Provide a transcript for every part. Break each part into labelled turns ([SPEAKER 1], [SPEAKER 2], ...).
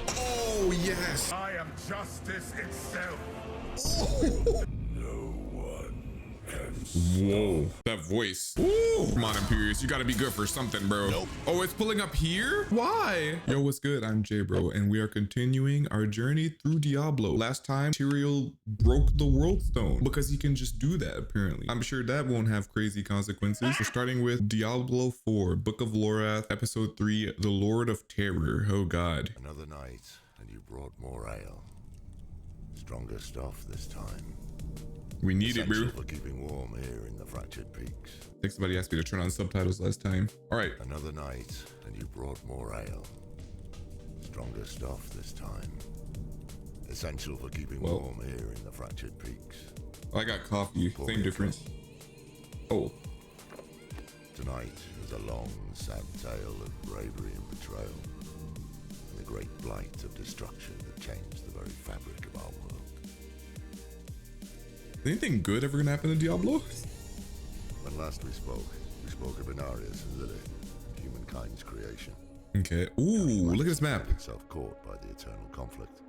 [SPEAKER 1] Oh, yes.
[SPEAKER 2] I am justice itself. No one can
[SPEAKER 1] Whoa, that voice. Ooh. Come on, Imperious. You gotta be good for something, bro.
[SPEAKER 2] Nope.
[SPEAKER 1] Oh, it's pulling up here? Why? Yo, what's good? I'm jbro, and we are continuing our journey through Diablo. Last time, Tyrael broke the world stone because he can just do that, apparently. I'm sure that won't have crazy consequences. We're starting with Diablo 4, Book of Lorath, Episode 3, The Lord of Terror. Oh, God.
[SPEAKER 2] Another night, and you brought more ale. Stronger stuff this time.
[SPEAKER 1] We need it, bro.
[SPEAKER 2] Essential for keeping warm here in the Fractured Peaks.
[SPEAKER 1] I think somebody asked me to turn on subtitles last time. All right.
[SPEAKER 2] Another night, and you brought more ale. Stronger stuff this time. Essential for keeping warm here in the Fractured Peaks.
[SPEAKER 1] I got coffee. Same difference. Oh.
[SPEAKER 2] Tonight is a long, sad tale of bravery and betrayal. And the great blight of destruction that changed the very fabric of our world.
[SPEAKER 1] Is anything good ever gonna happen to Diablo?
[SPEAKER 2] When last we spoke of Inarius and Lilith, humankind's creation.
[SPEAKER 1] Okay. Ooh, look at this map.
[SPEAKER 2] Itself caught by the eternal conflict.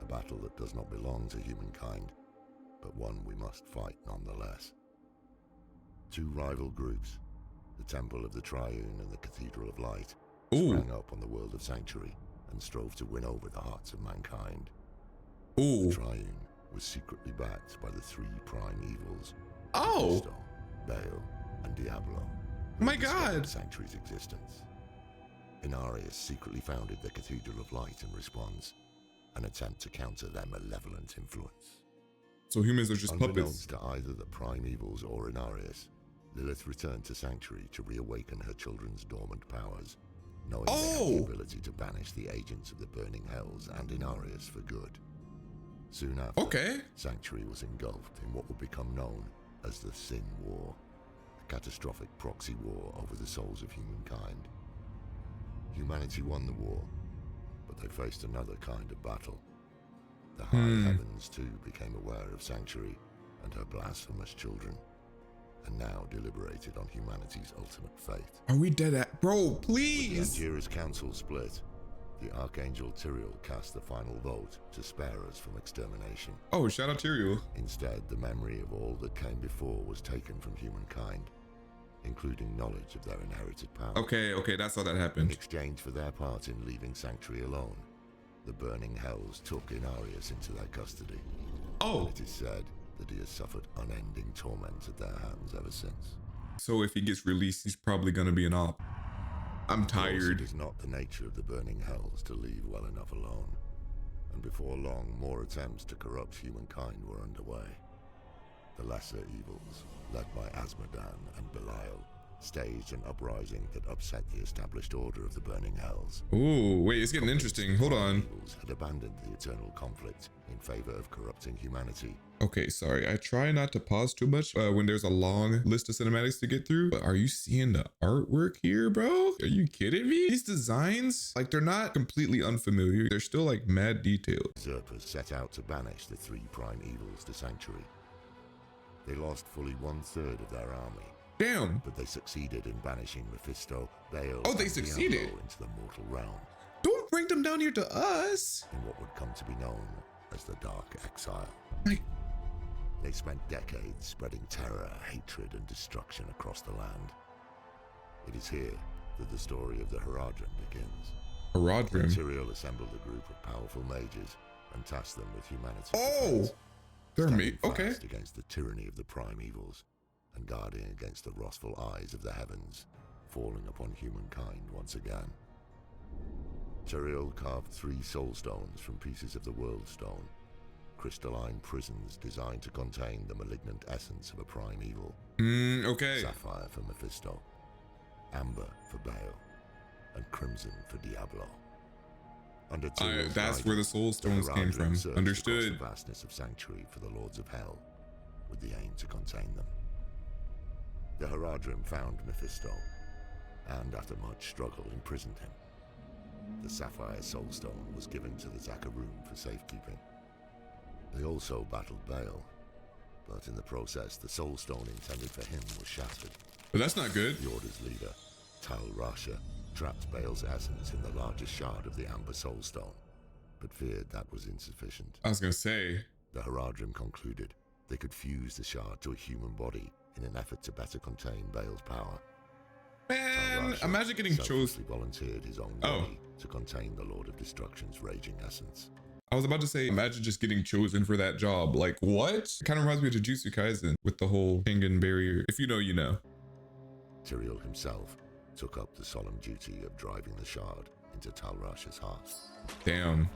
[SPEAKER 2] A battle that does not belong to humankind, but one we must fight nonetheless. Two rival groups, the Temple of the Triune and the Cathedral of Light, sprang up on the world of Sanctuary and strove to win over the hearts of mankind. The Triune was secretly backed by the three prime evils, Mephisto, Baal, and Diablo.
[SPEAKER 1] My God!
[SPEAKER 2] Sanctuary's existence. Inarius secretly founded the Cathedral of Light in response, an attempt to counter their malevolent influence.
[SPEAKER 1] So humans are just
[SPEAKER 2] Unbeknownst
[SPEAKER 1] puppets.
[SPEAKER 2] to either the prime evils or Inarius, Lilith returned to Sanctuary to reawaken her children's dormant powers, knowing they had the ability to banish the agents of the Burning Hells and Inarius for good. Soon after, Sanctuary was engulfed in what would become known as the Sin War, a catastrophic proxy war over the souls of humankind. Humanity won the war, but they faced another kind of battle. The high heavens too became aware of Sanctuary and her blasphemous children, and now deliberated on humanity's ultimate fate.
[SPEAKER 1] Are we dead at? Bro, please!
[SPEAKER 2] With the Anguish Council split, the Archangel Tyrael cast the final vote to spare us from extermination.
[SPEAKER 1] Oh, shout out Tyrael.
[SPEAKER 2] Instead, the memory of all that came before was taken from humankind, including knowledge of their inherited power.
[SPEAKER 1] Okay, that's how that happened.
[SPEAKER 2] In exchange for their part in leaving Sanctuary alone, the Burning Hells took Inarius into their custody. And it is said that he has suffered unending torment at their hands ever since.
[SPEAKER 1] So if he gets released, he's probably gonna be an op. I'm tired.
[SPEAKER 2] It is not the nature of the Burning Hells to leave well enough alone. And before long, more attempts to corrupt humankind were underway. The lesser evils, led by Asmodan and Belial, staged an uprising that upset the established order of the Burning Hells.
[SPEAKER 1] Ooh, wait, it's getting interesting. Hold on.
[SPEAKER 2] Evils had abandoned the eternal conflict in favor of corrupting humanity.
[SPEAKER 1] Okay, sorry. I try not to pause too much when there's a long list of cinematics to get through, but are you seeing the artwork here, bro? Are you kidding me? These designs, like, they're not completely unfamiliar. They're still like mad detailed.
[SPEAKER 2] Usurpers set out to banish the three prime evils to Sanctuary. They lost fully 1/3 of their army.
[SPEAKER 1] Damn.
[SPEAKER 2] But they succeeded in banishing Mephisto, Baal,
[SPEAKER 1] they
[SPEAKER 2] and
[SPEAKER 1] succeeded
[SPEAKER 2] Diablo into the mortal realm.
[SPEAKER 1] Don't bring them down here to us.
[SPEAKER 2] In what would come to be known as the Dark Exile. They spent decades spreading terror, hatred, and destruction across the land. It is here that the story of the Haradrim begins.
[SPEAKER 1] Haradrim?
[SPEAKER 2] Tyrael assembled a group of powerful mages and tasked them with humanity's defense,
[SPEAKER 1] they're
[SPEAKER 2] standing
[SPEAKER 1] okay.
[SPEAKER 2] fast against the tyranny of the prime evils and guarding against the wrathful eyes of the heavens, falling upon humankind once again. Tyrael carved 3 soul stones from pieces of the World Stone, crystalline prisons designed to contain the malignant essence of a prime evil. Sapphire for Mephisto, amber for Baal, and crimson for Diablo. Under Tyrael's
[SPEAKER 1] that's
[SPEAKER 2] guidance,
[SPEAKER 1] where the soul stones came from.
[SPEAKER 2] searched
[SPEAKER 1] Understood.
[SPEAKER 2] across the vastness of Sanctuary for the Lords of Hell, with the aim to contain them. The Haradrim found Mephisto, and after much struggle imprisoned him. The Sapphire Soulstone was given to the Zakarum for safekeeping. They also battled Baal, but in the process the Soulstone intended for him was shattered.
[SPEAKER 1] But that's not good.
[SPEAKER 2] The Order's leader, Tal Rasha, trapped Baal's essence in the largest shard of the Amber Soulstone, but feared that was insufficient.
[SPEAKER 1] I was gonna say.
[SPEAKER 2] The Haradrim concluded they could fuse the shard to a human body in an effort to better contain Baal's power.
[SPEAKER 1] Man,
[SPEAKER 2] Tyrael
[SPEAKER 1] imagine getting chosen.
[SPEAKER 2] volunteered his own body to contain the Lord of Destruction's raging essence.
[SPEAKER 1] I was about to say, imagine just getting chosen for that job. Like, what? It kind of reminds me of Jujutsu Kaisen with the whole Kengan barrier. If you know, you know.
[SPEAKER 2] Tyrael himself took up the solemn duty of driving the shard into Talrash's heart.
[SPEAKER 1] Damn.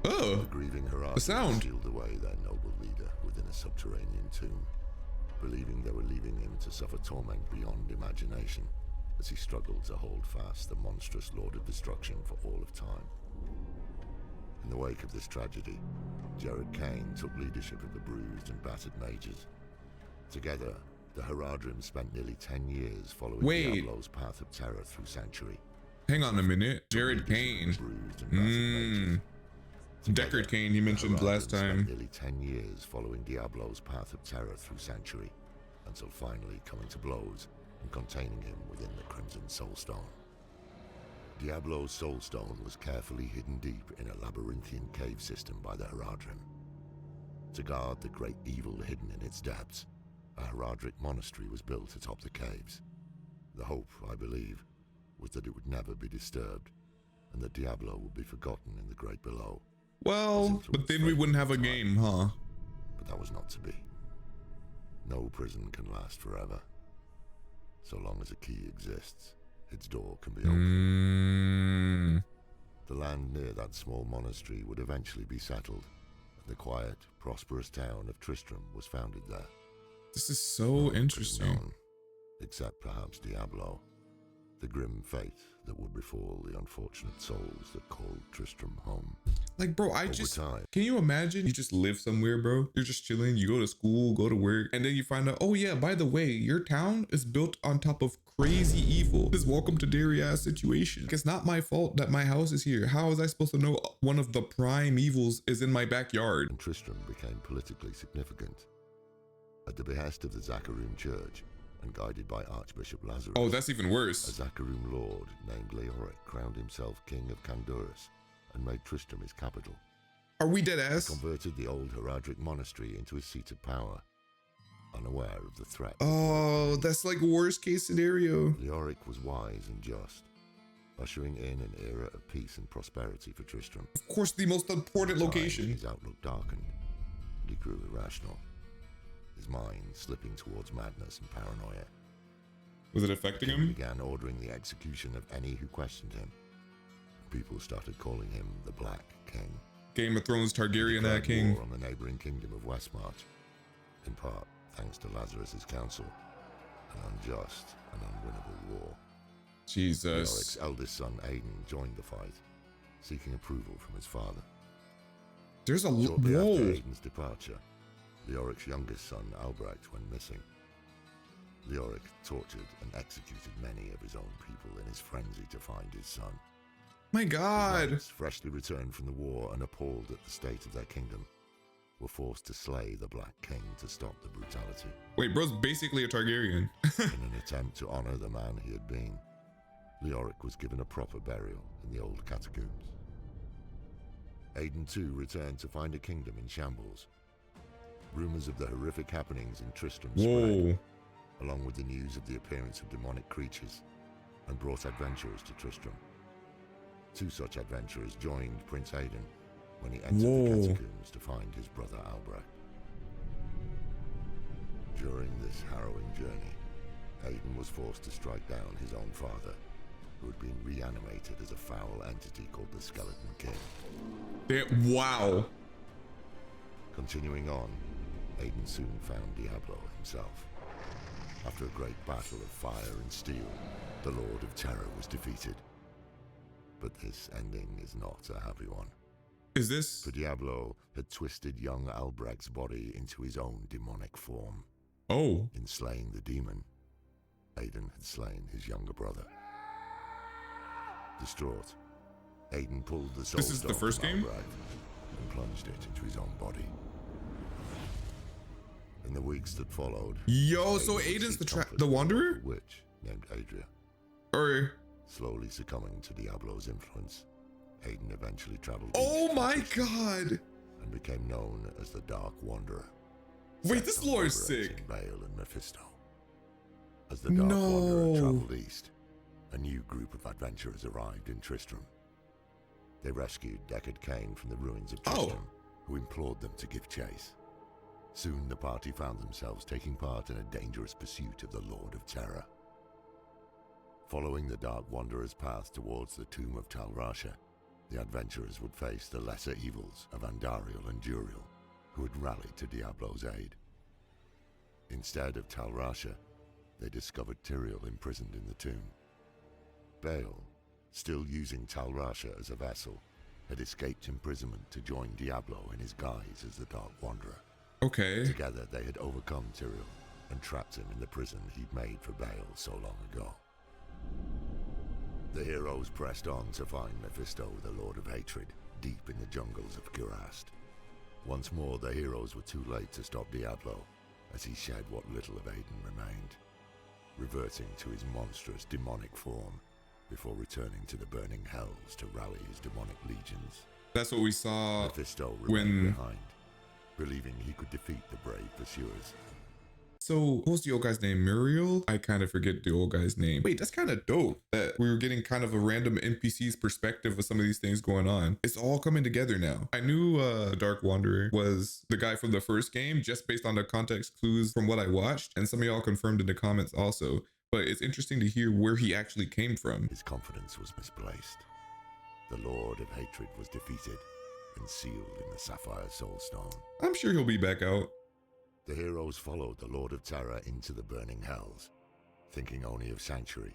[SPEAKER 1] Oh,
[SPEAKER 2] The grieving Haradrim
[SPEAKER 1] the sound.
[SPEAKER 2] sealed away their noble leader within a subterranean tomb, believing they were leaving him to suffer torment beyond imagination as he struggled to hold fast the monstrous Lord of Destruction for all of time. In the wake of this tragedy, Jared Kane took leadership of the bruised and battered mages. Together, the Haradrim spent nearly 10 years following Diablo's path of terror through Sanctuary.
[SPEAKER 1] Hang on a minute. Jared Kane. Deckard Kane, he mentioned last time.
[SPEAKER 2] Nearly 10 years following Diablo's path of terror through Sanctuary, until finally coming to blows and containing him within the Crimson Soulstone. Diablo's Soulstone was carefully hidden deep in a labyrinthian cave system by the Haradrim. To guard the great evil hidden in its depths, a Haradric monastery was built atop the caves. The hope, I believe, was that it would never be disturbed, and that Diablo would be forgotten in the great below.
[SPEAKER 1] Well, but then we wouldn't have a game, huh?
[SPEAKER 2] But that was not to be. No prison can last forever. So long as a key exists, its door can be opened. The land near that small monastery would eventually be settled, and the quiet, prosperous town of Tristram was founded there.
[SPEAKER 1] This is so interesting.
[SPEAKER 2] Known, except perhaps Diablo, the grim fate that would befall the unfortunate souls that called Tristram home.
[SPEAKER 1] Like, bro, can you imagine you just live somewhere, bro? You're just chilling, you go to school, go to work, and then you find out, oh yeah, by the way, your town is built on top of crazy evil. This welcome to Dairy-ass situation. It's not my fault that my house is here. How was I supposed to know one of the prime evils is in my backyard?
[SPEAKER 2] And Tristram became politically significant. At the behest of the Zakarum Church, and guided by Archbishop Lazarus.
[SPEAKER 1] Oh, that's even worse.
[SPEAKER 2] A Zakarum lord named Leoric crowned himself king of Kandurus and made Tristram his capital.
[SPEAKER 1] Are we dead ass?
[SPEAKER 2] He converted the old Haradric monastery into his seat of power, unaware of the threat.
[SPEAKER 1] Oh, that's like worst case scenario.
[SPEAKER 2] Leoric was wise and just, ushering in an era of peace and prosperity for Tristram.
[SPEAKER 1] Of course, the most important location.
[SPEAKER 2] His outlook darkened, and he grew irrational, his mind slipping towards madness and paranoia.
[SPEAKER 1] Was it affecting him?
[SPEAKER 2] He began ordering the execution of any who questioned him. People started calling him the Black King.
[SPEAKER 1] Game of Thrones Targaryen king.
[SPEAKER 2] War on the neighboring kingdom of Westmarch, in part thanks to Lazarus's counsel. An unjust and unwinnable war.
[SPEAKER 1] Jesus.
[SPEAKER 2] Leoric's eldest son Aiden joined the fight, seeking approval from his father.
[SPEAKER 1] There's a
[SPEAKER 2] Shortly after Aiden's departure, Leoric's youngest son Albrecht went missing. Leoric tortured and executed many of his own people in his frenzy to find his son.
[SPEAKER 1] My God.
[SPEAKER 2] His freshly returned from the war and appalled at the state of their kingdom, were forced to slay the Black King to stop the brutality.
[SPEAKER 1] Wait, bro's basically a Targaryen.
[SPEAKER 2] In an attempt to honor the man he had been, Leoric was given a proper burial in the old catacombs. Aiden too returned to find a kingdom in shambles. Rumors of the horrific happenings in Tristram spread, along with the news of the appearance of demonic creatures, and brought adventurers to Tristram. Two such adventurers joined Prince Aiden when he entered the catacombs to find his brother Albrecht. During this harrowing journey, Aiden was forced to strike down his own father, who had been reanimated as a foul entity called the Skeleton King.
[SPEAKER 1] Wow.
[SPEAKER 2] Continuing on, Aiden soon found Diablo himself. After a great battle of fire and steel, the Lord of Terror was defeated. But this ending is not a happy one.
[SPEAKER 1] Is this?
[SPEAKER 2] For Diablo had twisted young Albrecht's body into his own demonic form.
[SPEAKER 1] Oh.
[SPEAKER 2] In slaying the demon, Aiden had slain his younger brother. Distraught, Aiden pulled the soul
[SPEAKER 1] This is the first game?
[SPEAKER 2] and plunged it into his own body. In the weeks that followed,
[SPEAKER 1] yo, so Aiden's the Wanderer?
[SPEAKER 2] A witch named Adria.
[SPEAKER 1] Or
[SPEAKER 2] slowly succumbing to Diablo's influence, Aiden eventually traveled
[SPEAKER 1] Oh
[SPEAKER 2] east
[SPEAKER 1] my
[SPEAKER 2] to Tristam
[SPEAKER 1] god!
[SPEAKER 2] and became known as the Dark Wanderer.
[SPEAKER 1] Wait, this
[SPEAKER 2] set on
[SPEAKER 1] lore is
[SPEAKER 2] liberating
[SPEAKER 1] sick.
[SPEAKER 2] Baal and Mephisto. As the Dark Wanderer
[SPEAKER 1] No.
[SPEAKER 2] traveled east, a new group of adventurers arrived in Tristram. They rescued Deckard Cain from the ruins of Tristram, who implored them to give chase. Soon the party found themselves taking part in a dangerous pursuit of the Lord of Terror. Following the Dark Wanderer's path towards the tomb of Talrasha, the adventurers would face the lesser evils of Andariel and Duriel, who had rallied to Diablo's aid. Instead of Talrasha, they discovered Tyrael imprisoned in the tomb. Baal, still using Talrasha as a vessel, had escaped imprisonment to join Diablo in his guise as the Dark Wanderer.
[SPEAKER 1] Okay.
[SPEAKER 2] Together they had overcome Tyrael and trapped him in the prison he'd made for Baal so long ago. The heroes pressed on to find Mephisto, the Lord of Hatred, deep in the jungles of Kurast. Once more, the heroes were too late to stop Diablo, as he shed what little of Aiden remained, reverting to his monstrous demonic form before returning to the burning hells to rally his demonic legions.
[SPEAKER 1] That's what we saw
[SPEAKER 2] Mephisto remained
[SPEAKER 1] when...
[SPEAKER 2] behind, believing he could defeat the brave pursuers.
[SPEAKER 1] So, what was the old guy's name? Muriel? I kind of forget the old guy's name. Wait, that's kind of dope that we were getting kind of a random NPC's perspective of some of these things going on. It's all coming together now. I knew Dark Wanderer was the guy from the first game just based on the context clues from what I watched, and some of y'all confirmed in the comments also. But it's interesting to hear where he actually came from.
[SPEAKER 2] His confidence was misplaced. The Lord of Hatred was defeated and sealed in the Sapphire Soulstone.
[SPEAKER 1] I'm sure he'll be back out.
[SPEAKER 2] The heroes followed the Lord of Terror into the burning hells, thinking only of Sanctuary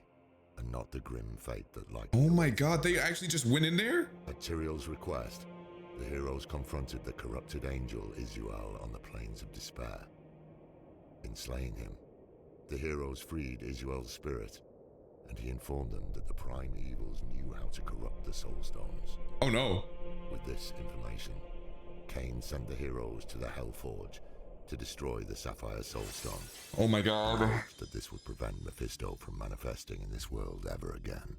[SPEAKER 2] and not the grim fate that likely
[SPEAKER 1] Oh my
[SPEAKER 2] awaited
[SPEAKER 1] god,
[SPEAKER 2] them.
[SPEAKER 1] they actually just went in there?
[SPEAKER 2] At Tyrael's request, the heroes confronted the corrupted angel Isuel on the Plains of Despair. In slaying him, the heroes freed Isuel's spirit, and he informed them that the prime evils knew how to corrupt the Soulstones.
[SPEAKER 1] Oh no.
[SPEAKER 2] With this information, Cain sent the heroes to the Hellforge to destroy the Sapphire Soulstone.
[SPEAKER 1] Oh my god.
[SPEAKER 2] That this would prevent Mephisto from manifesting in this world ever again.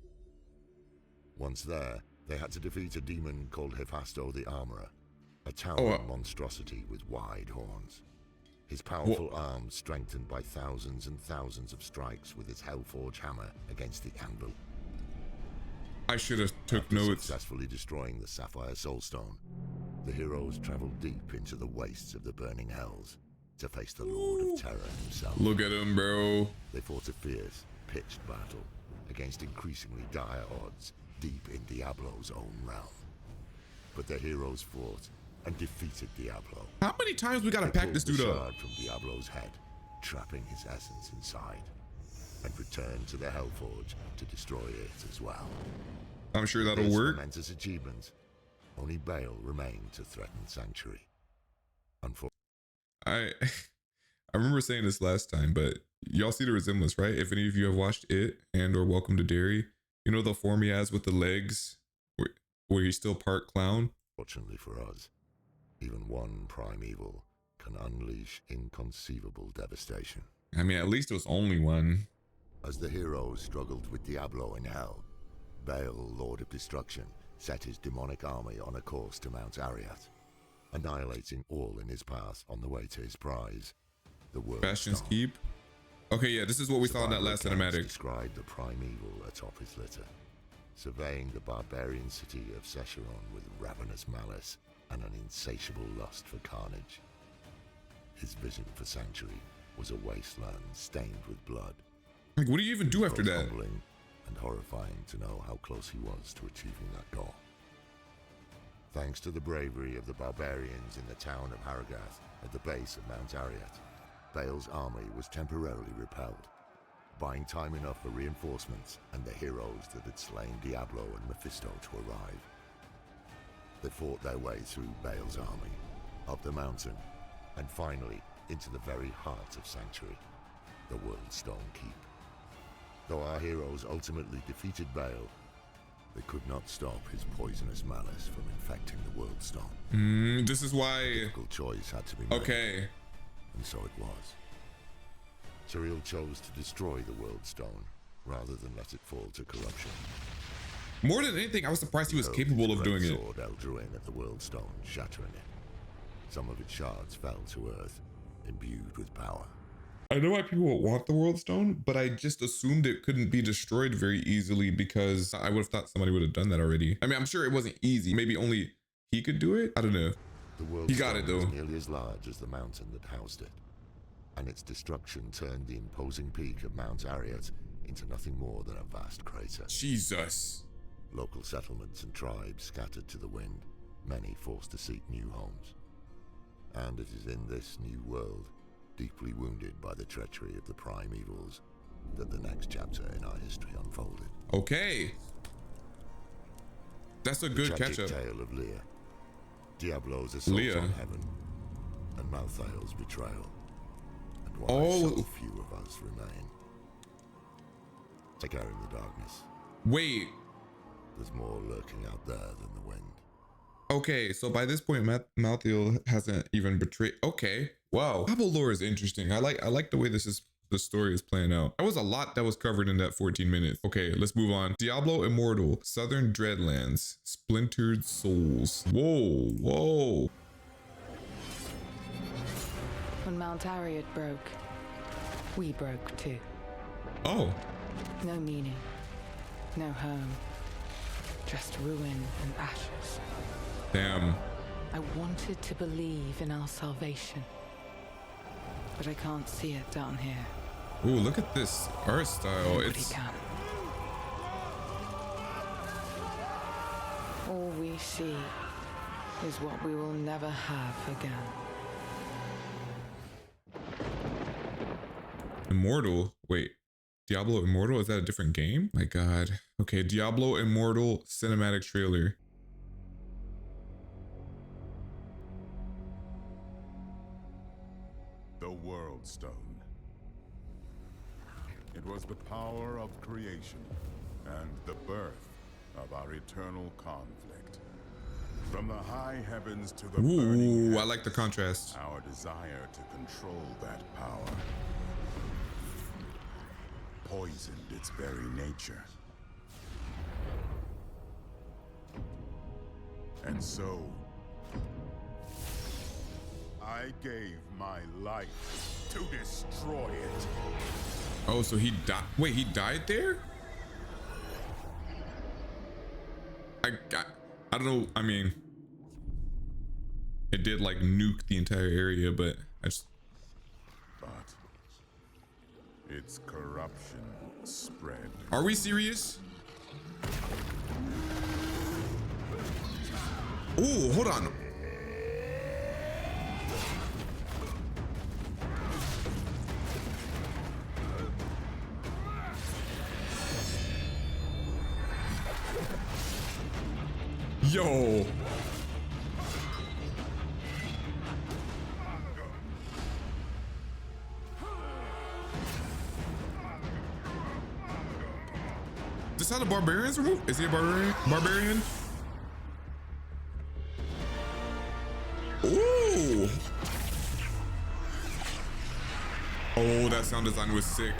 [SPEAKER 2] Once there, they had to defeat a demon called Hephasto the Armorer, a towering monstrosity with wide horns. His powerful arms strengthened by thousands and thousands of strikes with his Hellforge hammer against the anvil.
[SPEAKER 1] I should have took
[SPEAKER 2] After
[SPEAKER 1] notes.
[SPEAKER 2] successfully destroying the Sapphire Soulstone, the heroes traveled deep into the wastes of the burning hells to face the Lord of Terror himself.
[SPEAKER 1] Look at him, bro.
[SPEAKER 2] They fought a fierce, pitched battle against increasingly dire odds deep in Diablo's own realm. But the heroes fought and defeated Diablo.
[SPEAKER 1] How many times we gotta pack this dude
[SPEAKER 2] the
[SPEAKER 1] up?
[SPEAKER 2] shard from Diablo's head, trapping his essence inside, and returned to the Hellforge to destroy it as well.
[SPEAKER 1] I'm sure that'll
[SPEAKER 2] This
[SPEAKER 1] work.
[SPEAKER 2] momentous achievement, only Baal remained to threaten Sanctuary.
[SPEAKER 1] I remember saying this last time, but y'all see the resemblance, right? If any of you have watched it and or Welcome to Derry, you know the form he has with the legs where he's still part clown?
[SPEAKER 2] Fortunately for us, even one prime evil can unleash inconceivable devastation.
[SPEAKER 1] I mean, at least it was only one.
[SPEAKER 2] As the heroes struggled with Diablo in hell, Baal, Lord of Destruction, set his demonic army on a course to Mount Ariat, annihilating all in his path on the way to his prize, the World
[SPEAKER 1] Bastion's
[SPEAKER 2] Stone.
[SPEAKER 1] Keep. Okay, yeah, this is what we saw in that last
[SPEAKER 2] Survivor accounts
[SPEAKER 1] cinematic.
[SPEAKER 2] described the prime evil atop his litter, surveying the barbarian city of Secheron with ravenous malice and an insatiable lust for carnage. His vision for Sanctuary was a wasteland stained with blood.
[SPEAKER 1] Like, what do you even do after
[SPEAKER 2] Both
[SPEAKER 1] that?
[SPEAKER 2] humbling and horrifying to know how close he was to achieving that goal. Thanks to the bravery of the barbarians in the town of Haragath at the base of Mount Ariat, Baal's army was temporarily repelled, buying time enough for reinforcements and the heroes that had slain Diablo and Mephisto to arrive. They fought their way through Baal's army, up the mountain, and finally into the very heart of Sanctuary, the World Stone Keep. Though our heroes ultimately defeated Baal, they could not stop his poisonous malice from infecting the World Stone.
[SPEAKER 1] This is
[SPEAKER 2] A
[SPEAKER 1] why...
[SPEAKER 2] difficult choice had to be made.
[SPEAKER 1] Okay.
[SPEAKER 2] And so it was. Tyrael chose to destroy the World Stone rather than let it fall to corruption.
[SPEAKER 1] More than anything, I was surprised he was
[SPEAKER 2] Hurled
[SPEAKER 1] capable
[SPEAKER 2] his
[SPEAKER 1] of
[SPEAKER 2] great
[SPEAKER 1] doing it.
[SPEAKER 2] sword Eldruin at the world stone, shattering it. Some of its shards fell to earth, imbued with power.
[SPEAKER 1] I know why people would want the world stone, but I just assumed it couldn't be destroyed very easily because I would have thought somebody would have done that already. I mean, I'm sure it wasn't easy. Maybe only he could do it. I don't know.
[SPEAKER 2] The world
[SPEAKER 1] He got it
[SPEAKER 2] stone
[SPEAKER 1] though.
[SPEAKER 2] was nearly as large as the mountain that housed it, and its destruction turned the imposing peak of Mount Ariat into nothing more than a vast crater.
[SPEAKER 1] Jesus.
[SPEAKER 2] Local settlements and tribes scattered to the wind, many forced to seek new homes. And it is in this new world, deeply wounded by the treachery of the primevals, that the next chapter in our history unfolded.
[SPEAKER 1] Okay. That's a good
[SPEAKER 2] Tragic
[SPEAKER 1] catch-up.
[SPEAKER 2] tale of Leah, Diablo's assault
[SPEAKER 1] Leah.
[SPEAKER 2] on heaven, and Malthael's betrayal, and why so few of us remain. Take care in the darkness.
[SPEAKER 1] Wait.
[SPEAKER 2] There's more lurking out there than the wind.
[SPEAKER 1] Okay, so by this point, Malthael hasn't even betrayed. Okay, wow. Diablo lore is interesting. I like the way the story is playing out. That was a lot that was covered in that 14 minutes. Okay, let's move on. Diablo Immortal, Southern Deadlands, Splintered Souls. Whoa, whoa.
[SPEAKER 3] When Mount Ariat broke, we broke too.
[SPEAKER 1] Oh.
[SPEAKER 3] No meaning, no home, just ruin and ashes.
[SPEAKER 1] Damn.
[SPEAKER 3] I wanted to believe in our salvation, but I can't see it down here.
[SPEAKER 1] Ooh, look at this art style.
[SPEAKER 3] Nobody can. All we see is what we will never have again.
[SPEAKER 1] Immortal. Wait. Diablo Immortal? Is that a different game? My God. Okay, Diablo Immortal cinematic trailer.
[SPEAKER 4] The World Stone. It was the power of creation and the birth of our eternal conflict. From the high heavens to the burning
[SPEAKER 1] Ooh, I like the contrast.
[SPEAKER 4] our desire to control that power poisoned its very nature. And so, I gave my life to destroy it.
[SPEAKER 1] Oh, so he died. Wait, he died there? I don't know. I mean, it did like nuke the entire area, but I just.
[SPEAKER 4] But its corruption spread.
[SPEAKER 1] Are we serious? Ooh, hold on. Yo. Is this how the barbarians remove? Is he a barbarian? Ooh. Oh, that sound design was sick.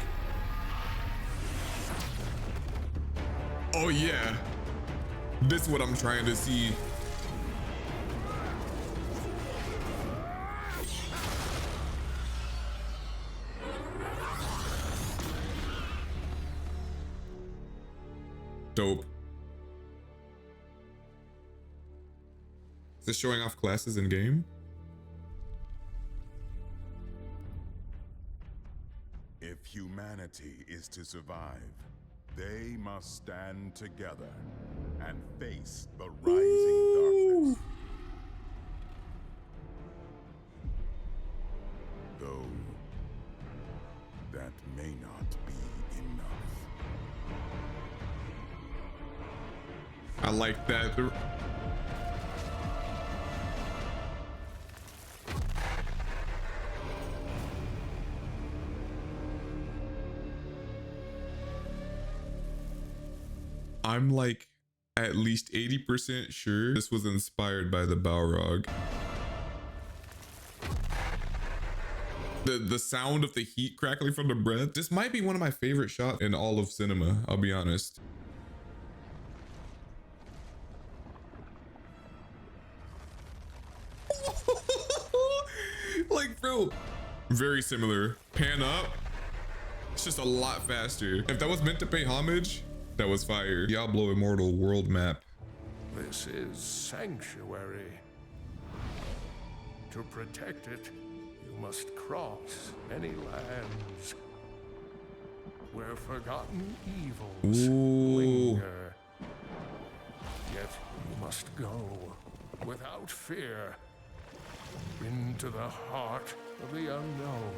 [SPEAKER 1] Oh yeah. This is what I'm trying to see. Dope. Is this showing off classes in game?
[SPEAKER 4] If humanity is to survive, they must stand together and face the rising darkness. Though that may not be enough.
[SPEAKER 1] I like that. I'm like at least 80% sure this was inspired by the Balrog. The sound of the heat crackling from the breath. This might be one of my favorite shots in all of cinema, I'll be honest. Yo, very similar. Pan up. It's just a lot faster. If that was meant to pay homage, that was fire. Diablo Immortal world map.
[SPEAKER 5] This is Sanctuary. To protect it, you must cross many lands where forgotten evils linger. Yet you must go without fear into the heart of the unknown.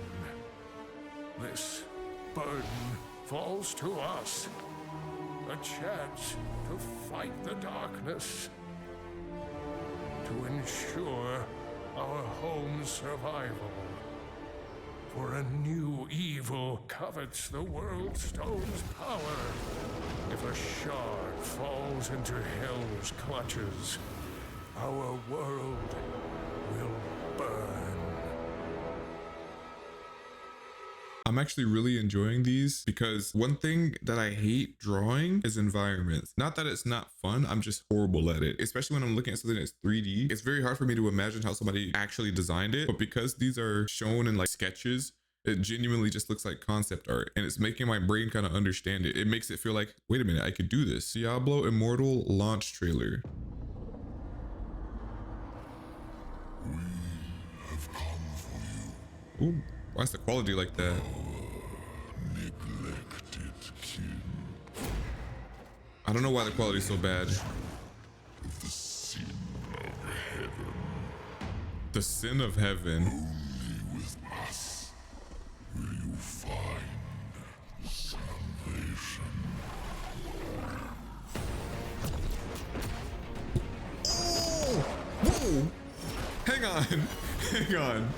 [SPEAKER 5] This burden falls to us. A chance to fight the darkness. To ensure our home's survival. For a new evil covets the world stone's power. If a shard falls into hell's clutches, our world will burn.
[SPEAKER 1] I'm actually really enjoying these because one thing that I hate drawing is environments. Not that it's not fun, I'm just horrible at it. Especially when I'm looking at something that's 3D. It's very hard for me to imagine how somebody actually designed it. But because these are shown in like sketches, it genuinely just looks like concept art. And it's making my brain kind of understand it. It makes it feel like, wait a minute, I could do this. Diablo Immortal launch trailer.
[SPEAKER 6] We have come for you.
[SPEAKER 1] Ooh, why is the quality like that?
[SPEAKER 6] Neglected kin.
[SPEAKER 1] I don't know why the quality is so bad.
[SPEAKER 6] The sin of heaven.
[SPEAKER 1] The sin of heaven.
[SPEAKER 6] Only with us will you find salvation.
[SPEAKER 1] Oh! Whoa! Hang on. Hang on.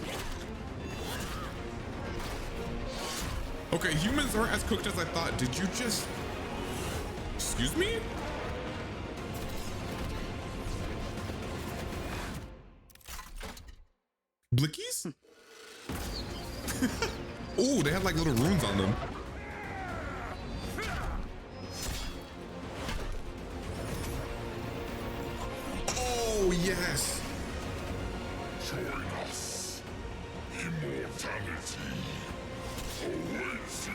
[SPEAKER 1] Okay, humans aren't as cooked as I thought. Did you just... Excuse me? Blickies? Oh, they had like little runes on them. Oh, yes.
[SPEAKER 6] Join us. Immortality awaits you.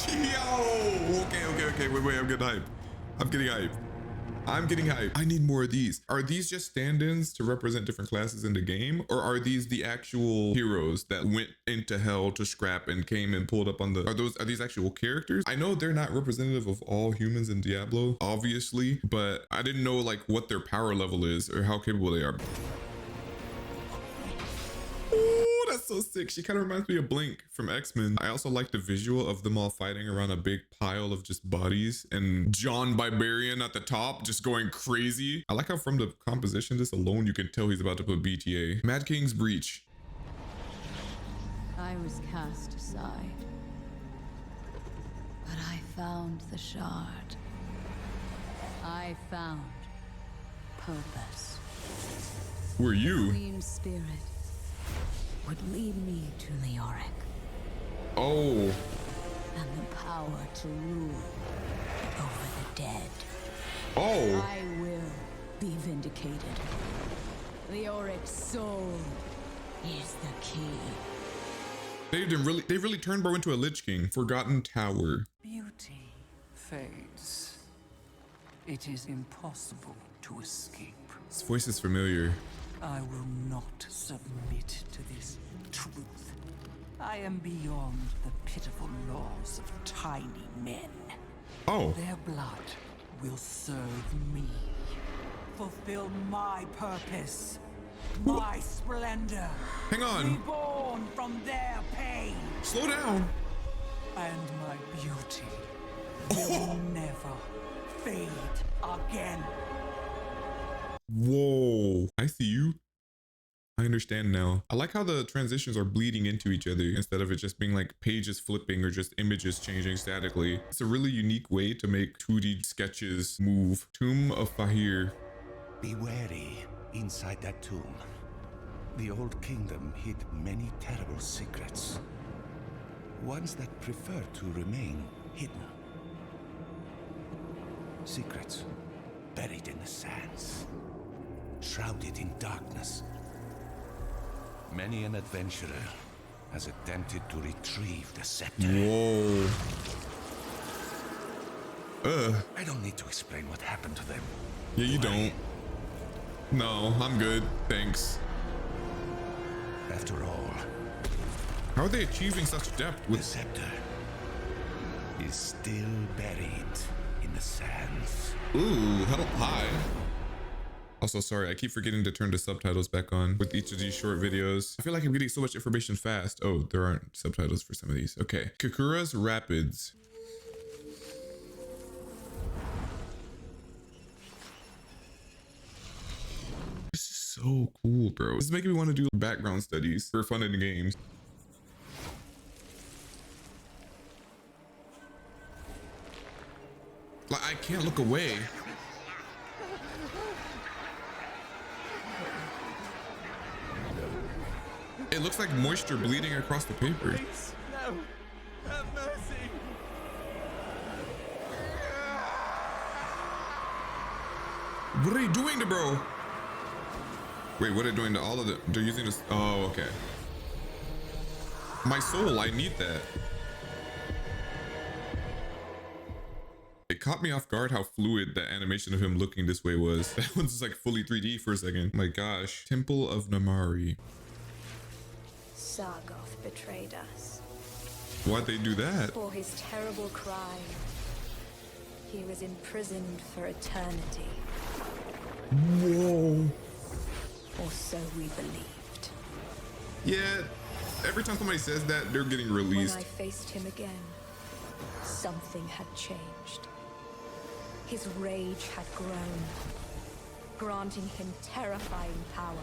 [SPEAKER 1] Yo! Okay. Wait, I'm getting hype. I'm getting hype. I need more of these. Are these just stand-ins to represent different classes in the game? Or are these the actual heroes that went into hell to scrap and came and pulled up on the... Are these actual characters? I know they're not representative of all humans in Diablo, obviously, but I didn't know like what their power level is or how capable they are. That's so sick. She kind of reminds me of Blink from X-Men. I also like the visual of them all fighting around a big pile of just bodies and John Barbarian at the top just going crazy. I like how from the composition just alone you can tell he's about to put BTA. Mad King's Breach.
[SPEAKER 7] I was cast aside, but I found the shard. I found purpose.
[SPEAKER 1] Who are you?
[SPEAKER 7] Queen Spirit would lead me to Leoric.
[SPEAKER 1] Oh.
[SPEAKER 7] And the power to rule over the dead.
[SPEAKER 1] Oh.
[SPEAKER 7] I will be vindicated. Leoric's soul is the key.
[SPEAKER 1] They really turned bro into a Lich King. Forgotten Tower.
[SPEAKER 8] Beauty fades. It is impossible to escape.
[SPEAKER 1] This voice is familiar.
[SPEAKER 8] I will not submit to this truth. I am beyond the pitiful laws of tiny men.
[SPEAKER 1] Oh.
[SPEAKER 8] Their blood will serve me. Fulfill my purpose. My splendor.
[SPEAKER 1] Hang on.
[SPEAKER 8] Reborn from their pain.
[SPEAKER 1] Slow down.
[SPEAKER 8] And my beauty will never fade again.
[SPEAKER 1] Whoa, I see you. I understand now. I like how the transitions are bleeding into each other instead of it just being like pages flipping or just images changing statically. It's a really unique way to make 2D sketches move. Tomb of Fahir.
[SPEAKER 9] Be wary inside that tomb. The old kingdom hid many terrible secrets. Ones that prefer to remain hidden. Secrets buried in the sands. shrouded in darkness. Many an adventurer has attempted to retrieve the scepter.
[SPEAKER 1] Whoa.
[SPEAKER 9] I don't need to explain what happened to them.
[SPEAKER 1] Yeah, you don't. No, I'm good. Thanks.
[SPEAKER 9] After all,
[SPEAKER 1] how are they achieving such depth with
[SPEAKER 9] the scepter is still buried in the sands.
[SPEAKER 1] Ooh, hi. Also, sorry, I keep forgetting to turn the subtitles back on with each of these short videos. I feel like I'm getting so much information fast. Oh, there aren't subtitles for some of these. Okay. Kikuras Rapids. This is so cool, bro. This is making me want to do background studies for fun in the games. Like, I can't look away. It looks like moisture bleeding across the paper.
[SPEAKER 10] Please, no. Have mercy.
[SPEAKER 1] What are they doing to bro? Wait, what are they doing to all of them? They're using this. Oh, okay. My soul, I need that. It caught me off guard how fluid the animation of him looking this way was. That one's just like fully 3D for a second. My gosh. Temple of Namari.
[SPEAKER 11] Sargoth betrayed us.
[SPEAKER 1] Why'd they do that?
[SPEAKER 11] For his terrible crime. He was imprisoned for eternity.
[SPEAKER 1] Whoa.
[SPEAKER 11] Or so we believed.
[SPEAKER 1] Yeah, every time somebody says that, they're getting released.
[SPEAKER 11] When I faced him again, something had changed. His rage had grown, granting him terrifying power.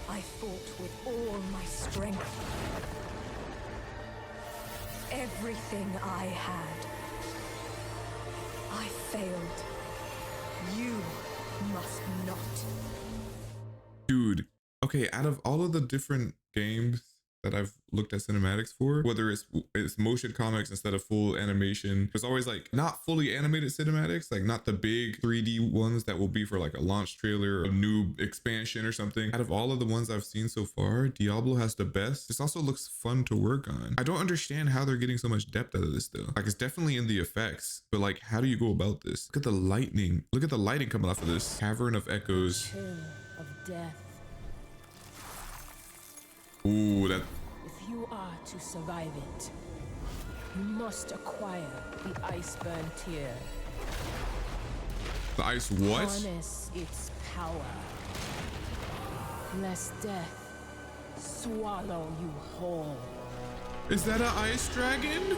[SPEAKER 11] I fought with all my strength. Everything I had. I failed. You must not.
[SPEAKER 1] Dude, okay, out of all of the different games that I've looked at cinematics for, whether it's motion comics instead of full animation, there's always like not fully animated cinematics, like not the big 3D ones that will be for like a launch trailer, a new expansion or something. Out of all of the ones I've seen so far, Diablo has the best. This also looks fun to work on. I don't understand how they're getting so much depth out of this though. Like, it's definitely in the effects, but like, how do you go about this? Look at the lightning. Look at the lighting coming off of this. Cavern of Echoes.
[SPEAKER 7] Tomb of death.
[SPEAKER 1] Ooh, that.
[SPEAKER 7] If you are to survive it, you must acquire the Iceburn Tear.
[SPEAKER 1] The ice what?
[SPEAKER 7] Harness its power. Lest death swallow you whole.
[SPEAKER 1] Is that an ice dragon?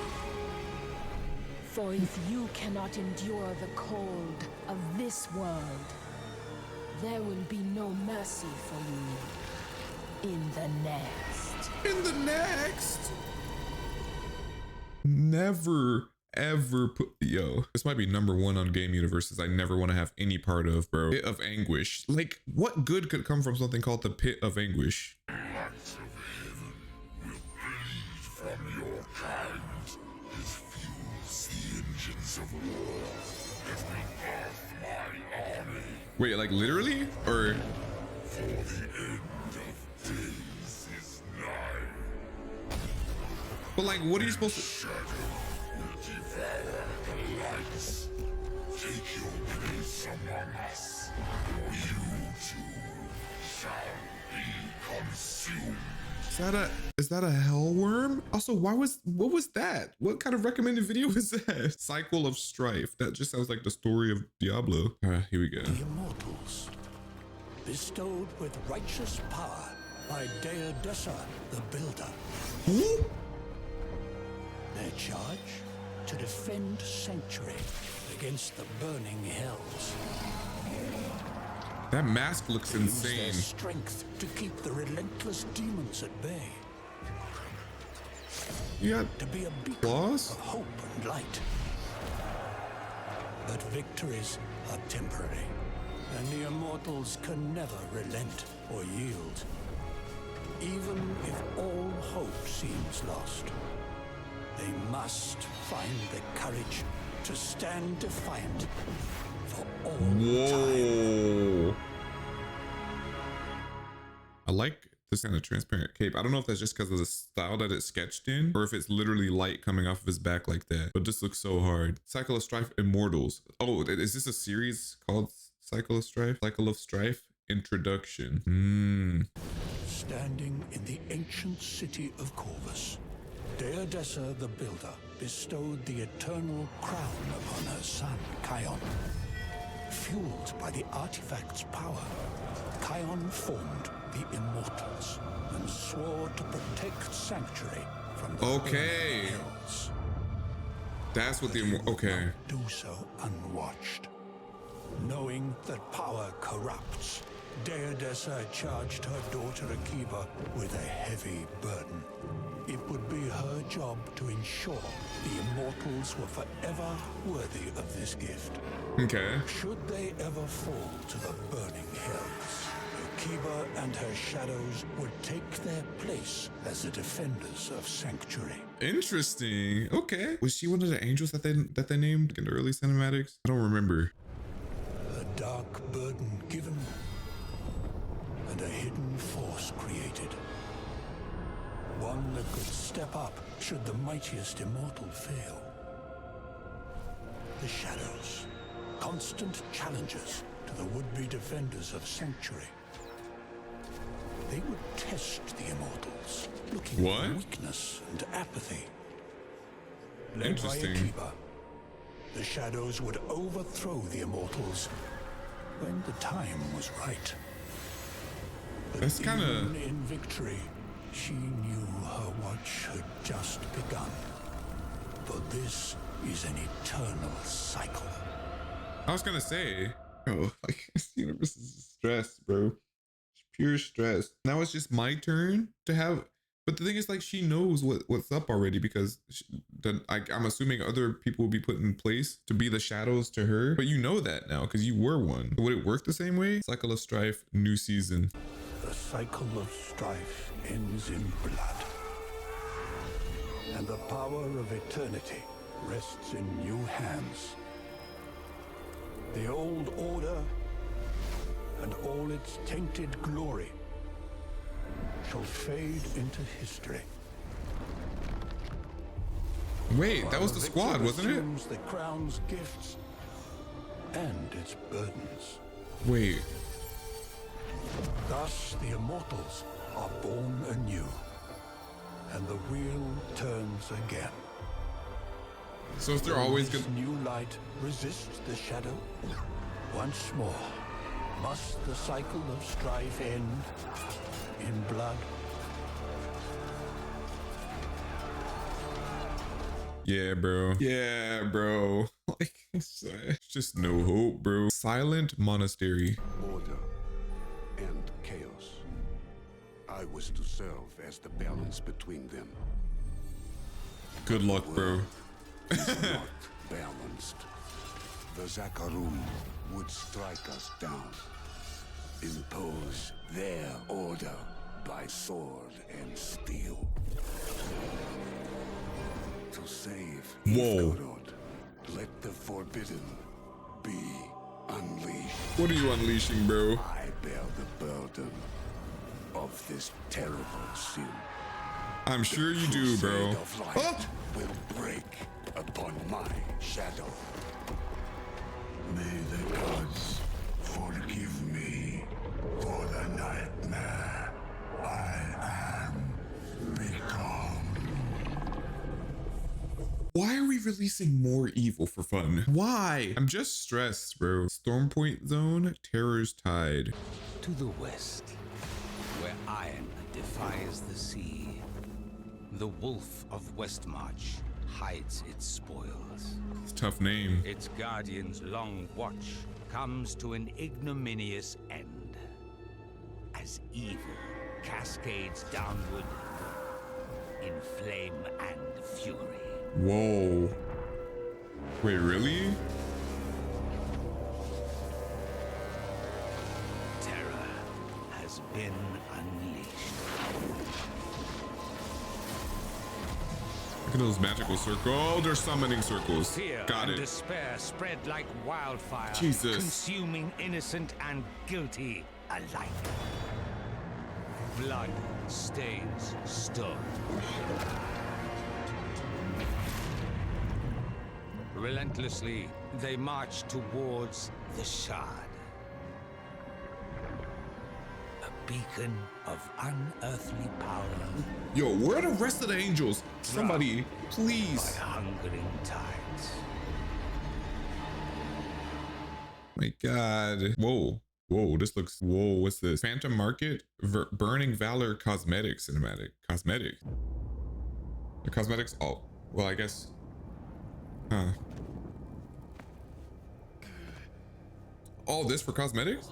[SPEAKER 7] For if you cannot endure the cold of this world, there will be no mercy for you in the next.
[SPEAKER 1] In the next? Never ever put, yo, this might be #1 on Game Universes I never want to have any part of, bro. Pit of Anguish. Like, what good could come from something called the Pit of Anguish?
[SPEAKER 6] Lights of heaven will bleed from your kind. This fuels the engines of war as we birth my army.
[SPEAKER 1] Wait, like literally? Or?
[SPEAKER 6] For the end of days is nigh.
[SPEAKER 1] But like, what are you supposed to?
[SPEAKER 6] Shadow will devour the lights. Take your place among us, or you too shall be consumed.
[SPEAKER 1] Is that a hell worm? Also, what was that? What kind of recommended video was that? Cycle of Strife. That just sounds like the story of Diablo. Here we go.
[SPEAKER 12] The Immortals, bestowed with righteous power by Deodessa, the Builder.
[SPEAKER 1] Who?
[SPEAKER 12] Their charge? To defend Sanctuary against the burning hells.
[SPEAKER 1] That mask looks insane.
[SPEAKER 12] Use their strength to keep the relentless demons at bay.
[SPEAKER 1] Yeah.
[SPEAKER 12] To be a beacon
[SPEAKER 1] Claws?
[SPEAKER 12] of hope and light. But victories are temporary, and the Immortals can never relent or yield. Even if all hope seems lost, they must find the courage to stand defiant, for all time.
[SPEAKER 1] Whoa. I like this kind of transparent cape. I don't know if that's just because of the style that it's sketched in or if it's literally light coming off of his back like that, but this looks so hard. Cycle of Strife Immortals. Oh, is this a series called Cycle of Strife? Cycle of Strife Introduction.
[SPEAKER 12] Standing in the ancient city of Corvus, Deodessa the Builder bestowed the eternal crown upon her son, Kion. Fueled by the artifact's power, Kion formed the Immortals and swore to protect Sanctuary from the
[SPEAKER 1] Okay.
[SPEAKER 12] Hills.
[SPEAKER 1] That's what the okay.
[SPEAKER 12] Do so unwatched. Knowing that power corrupts, Deodessa charged her daughter Akiba with a heavy burden. It would be her job to ensure the Immortals were forever worthy of this gift.
[SPEAKER 1] Okay.
[SPEAKER 12] Should they ever fall to the burning hills, Akiba and her shadows would take their place as the defenders of Sanctuary.
[SPEAKER 1] Interesting. Okay. Was she one of the angels that they named in the early cinematics? I don't remember.
[SPEAKER 12] A dark burden given and a hidden force created. One that could step up should the mightiest Immortal fail. The shadows, constant challengers to the would-be defenders of Sanctuary. They would test the Immortals, looking for weakness and apathy. Led by Akiba, the shadows would overthrow the Immortals when the time was right. But
[SPEAKER 1] that's kind of
[SPEAKER 12] in victory, she knew her watch had just begun. For this is an eternal cycle.
[SPEAKER 1] I was gonna say, oh, like this universe is stress, bro. It's pure stress. Now it's just my turn to have. But the thing is, like, she knows what's up already because I'm assuming other people will be put in place to be the shadows to her. But you know that now because you were one. Would it work the same way? Cycle of Strife, new season.
[SPEAKER 12] The cycle of strife ends in blood. And the power of eternity rests in new hands. The old order and all its tainted glory shall fade into history.
[SPEAKER 1] Wait, that was the squad, wasn't it?
[SPEAKER 12] Assumes the crown's gifts and its burdens.
[SPEAKER 1] Wait.
[SPEAKER 12] Thus the Immortals are born anew, and the wheel turns again.
[SPEAKER 1] So if they're always gonna
[SPEAKER 12] new light resist the shadow once more, must the cycle of strife end in blood?
[SPEAKER 1] Yeah, bro. Yeah, bro. Like, it's just no hope, bro. Silent Monastery.
[SPEAKER 13] Order and chaos. I was to serve as the balance between them.
[SPEAKER 1] Good luck, bro.
[SPEAKER 13] It's not balanced. The Zakarum would strike us down, impose their order by sword and steel. To save Ivgorod, let the forbidden be unleashed.
[SPEAKER 1] What are you unleashing, bro?
[SPEAKER 13] I bear the burden of this terrible sin.
[SPEAKER 1] I'm sure you do, bro.
[SPEAKER 13] Of light will break upon my shadow. May the gods forgive me for the nightmare I am become.
[SPEAKER 1] Why are we releasing more evil for fun? Why? I'm just stressed, bro. Stormpoint zone, Terror's Tide.
[SPEAKER 9] To the west, where iron defies the sea, the Wolf of Westmarch hides its spoils.
[SPEAKER 1] It's a tough name.
[SPEAKER 9] Its guardian's long watch comes to an ignominious end, as evil cascades downward in flame and fury.
[SPEAKER 1] Whoa. Wait, really?
[SPEAKER 9] Terror has been unleashed.
[SPEAKER 1] at those magical circles. Oh, they're summoning circles.
[SPEAKER 14] Fear
[SPEAKER 1] Got
[SPEAKER 14] and
[SPEAKER 1] it.
[SPEAKER 14] despair spread like wildfire,
[SPEAKER 1] Jesus.
[SPEAKER 14] consuming innocent and guilty alike. Blood stains stone. Relentlessly, they march towards the Shard. A beacon of unearthly power.
[SPEAKER 1] Yo, where are the rest of the angels? Somebody, please.
[SPEAKER 14] By hungering tides.
[SPEAKER 1] My God. Whoa. Whoa, this looks, whoa, what's this? Phantom Market, Burning Valor Cosmetic Cinematic. Cosmetic. The cosmetics, oh, well, I guess, huh. All this for cosmetics?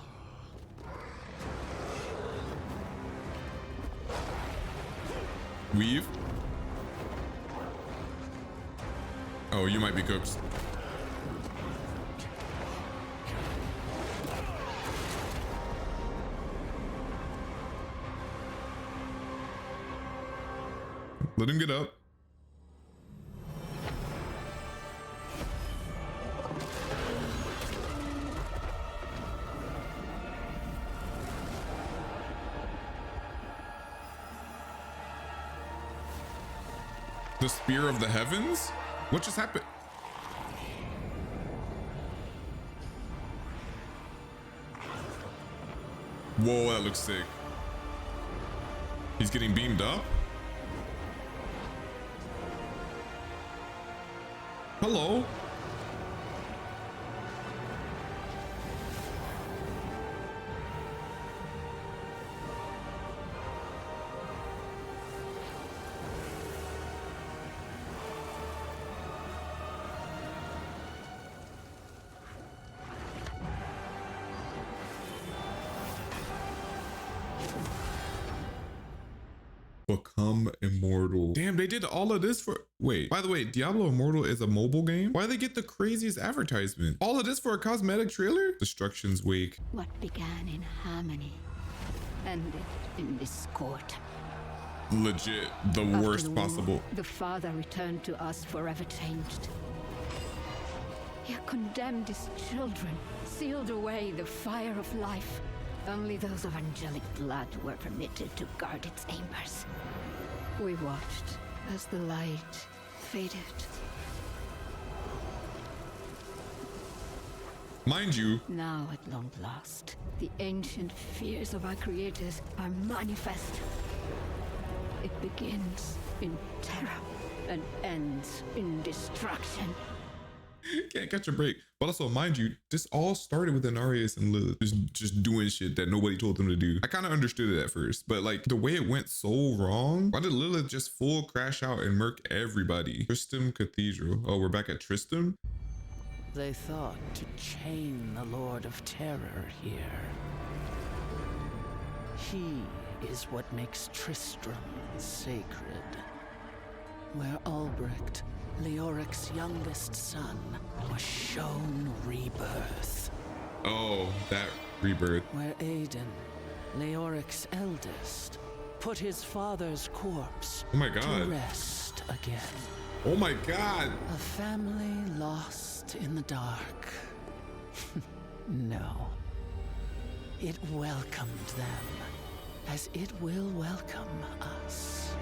[SPEAKER 1] Weave? Oh, you might be cooked. Let him get up. The Spear of the Heavens? What just happened? Whoa, that looks sick. He's getting beamed up? Hello. Become immortal. Damn, they did all of this for, wait, by the way, Diablo Immortal is a mobile game? Why they get the craziest advertisement? All of this for a cosmetic trailer? Destruction's Wake.
[SPEAKER 15] What began in harmony ended in discord.
[SPEAKER 1] Legit, the worst possible.
[SPEAKER 15] The Father returned to us forever changed. He condemned his children, sealed away the fire of life. Only those of angelic blood were permitted to guard its embers. We watched as the light faded.
[SPEAKER 1] Mind you.
[SPEAKER 15] Now at long last, the ancient fears of our creators are manifest. It begins in terror and ends in destruction.
[SPEAKER 1] Can't catch a break. But also, mind you, this all started with Inarius and Lilith just doing shit that nobody told them to do. I kind of understood it at first, but like the way it went so wrong, why did Lilith just full crash out and murk everybody? Tristam Cathedral. Oh, we're back at Tristam?
[SPEAKER 16] They thought to chain the Lord of Terror here. He is what makes Tristram sacred. Where Albrecht, Leoric's youngest son, was shown rebirth.
[SPEAKER 1] Oh, that rebirth.
[SPEAKER 16] Where Aiden, Leoric's eldest, put his father's corpse to rest again.
[SPEAKER 1] Oh my God.
[SPEAKER 16] A family lost in the dark. No. It welcomed them, as it will welcome us.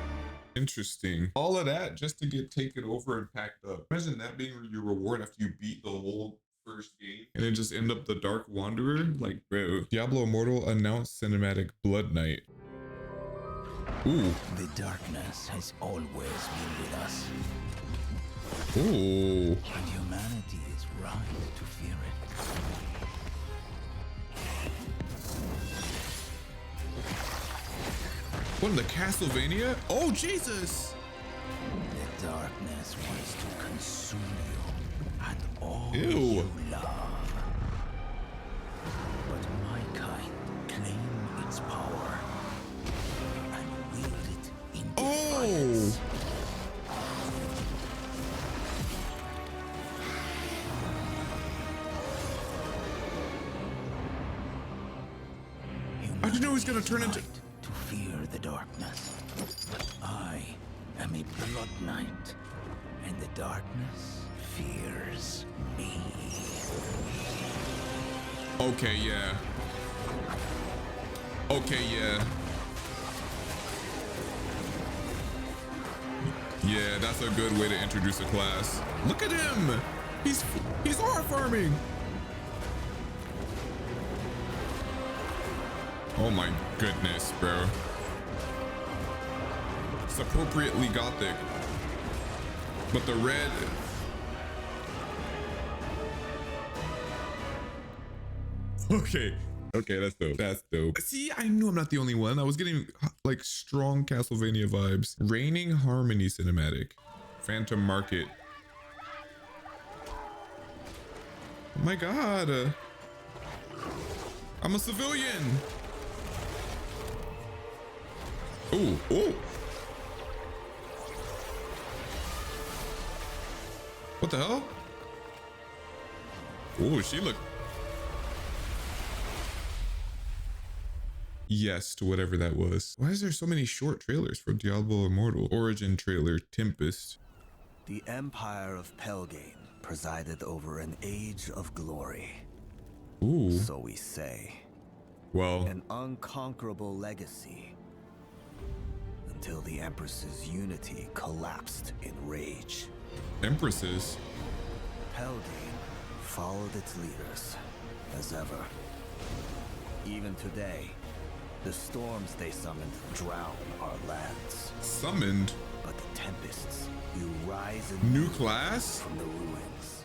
[SPEAKER 1] Interesting. All of that just to get taken over and packed up. Imagine that being your reward after you beat the whole first game and then just end up the Dark Wanderer. Like, bro. Diablo Immortal announced cinematic Blood Knight. Ooh.
[SPEAKER 17] The darkness has always been with us.
[SPEAKER 1] Ooh.
[SPEAKER 17] And humanity is right to fear it.
[SPEAKER 1] What in the Castlevania? Oh, Jesus!
[SPEAKER 17] The darkness wants to consume you and all
[SPEAKER 1] Ew.
[SPEAKER 17] you love. But my kind claim its power and wield it in defiance.
[SPEAKER 1] I didn't know he was gonna turn into...
[SPEAKER 17] To fear the darkness. I am a blood knight. and the darkness fears me.
[SPEAKER 1] Okay, yeah. Okay, yeah. Yeah, that's a good way to introduce a class. Look at him. He's R farming. Oh my goodness, bro. It's appropriately gothic. But the red. Okay. Okay, that's dope. That's dope. See, I knew I'm not the only one. I was getting like strong Castlevania vibes. Reigning Harmony cinematic. Phantom Market. Oh my god. I'm a civilian. Oh, oh. What the hell? Oh, she looked. Yes to whatever that was. Why is there so many short trailers for Diablo Immortal? Origin trailer, Tempest.
[SPEAKER 17] The Empire of Pelgane presided over an age of glory.
[SPEAKER 1] Ooh.
[SPEAKER 17] So we say.
[SPEAKER 1] Well.
[SPEAKER 17] An unconquerable legacy. Until the Empress's unity collapsed in rage.
[SPEAKER 1] Empresses?
[SPEAKER 17] Pelgane followed its leaders, as ever. Even today, the storms they summoned drown our lands.
[SPEAKER 1] Summoned?
[SPEAKER 17] But the Tempests, you rise
[SPEAKER 1] new class?
[SPEAKER 17] From the ruins.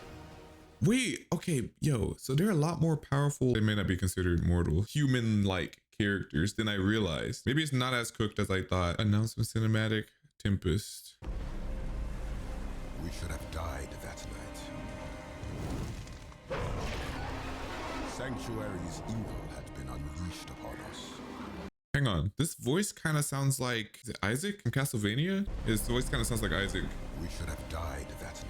[SPEAKER 1] Wait, okay, yo, so they're a lot more powerful. They may not be considered mortal, human-like characters than I realized. Maybe it's not as cooked as I thought. Announcement cinematic, Tempest.
[SPEAKER 6] We should have died that night. Sanctuary's evil had been unleashed upon us.
[SPEAKER 1] Hang on, this voice kind of sounds like, is it Isaac from Castlevania? His voice kind of sounds like Isaac.
[SPEAKER 6] We should have died that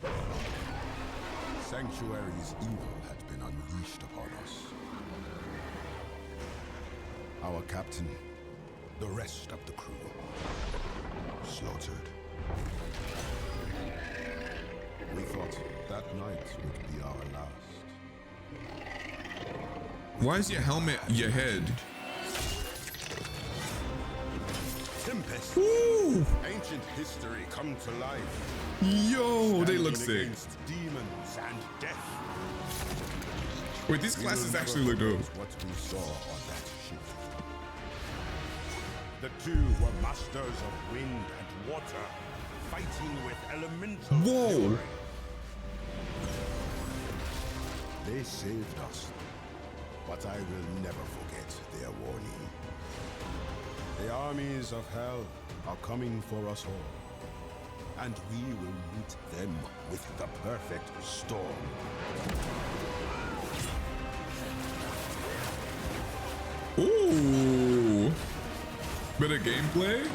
[SPEAKER 6] night. Sanctuary's evil had been unleashed upon us. Our captain, the rest of the crew, slaughtered. We thought that night would be our last.
[SPEAKER 1] Why is your helmet your head?
[SPEAKER 6] Tempest.
[SPEAKER 1] Ooh.
[SPEAKER 6] Ancient history come to life.
[SPEAKER 1] Yo, they look sick.
[SPEAKER 6] Demons and death.
[SPEAKER 1] Wait, these classes actually look dope.
[SPEAKER 6] What we saw on that ship. The two were masters of wind and water, fighting with elemental fury. They saved us, but I will never forget their warning. The armies of hell are coming for us all, and we will meet them with the perfect storm.
[SPEAKER 1] Ooh, bit of gameplay.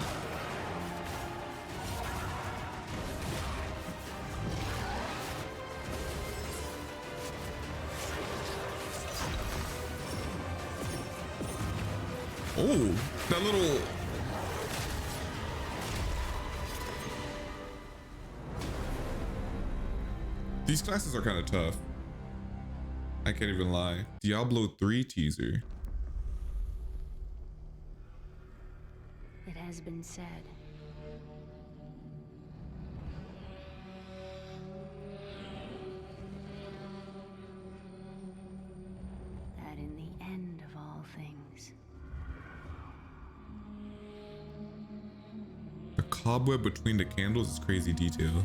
[SPEAKER 1] Oh, that little. These classes are kind of tough. I can't even lie. Diablo 3 teaser.
[SPEAKER 15] It has been said. That in the end of all things,
[SPEAKER 1] the cobweb between the candles is crazy detail.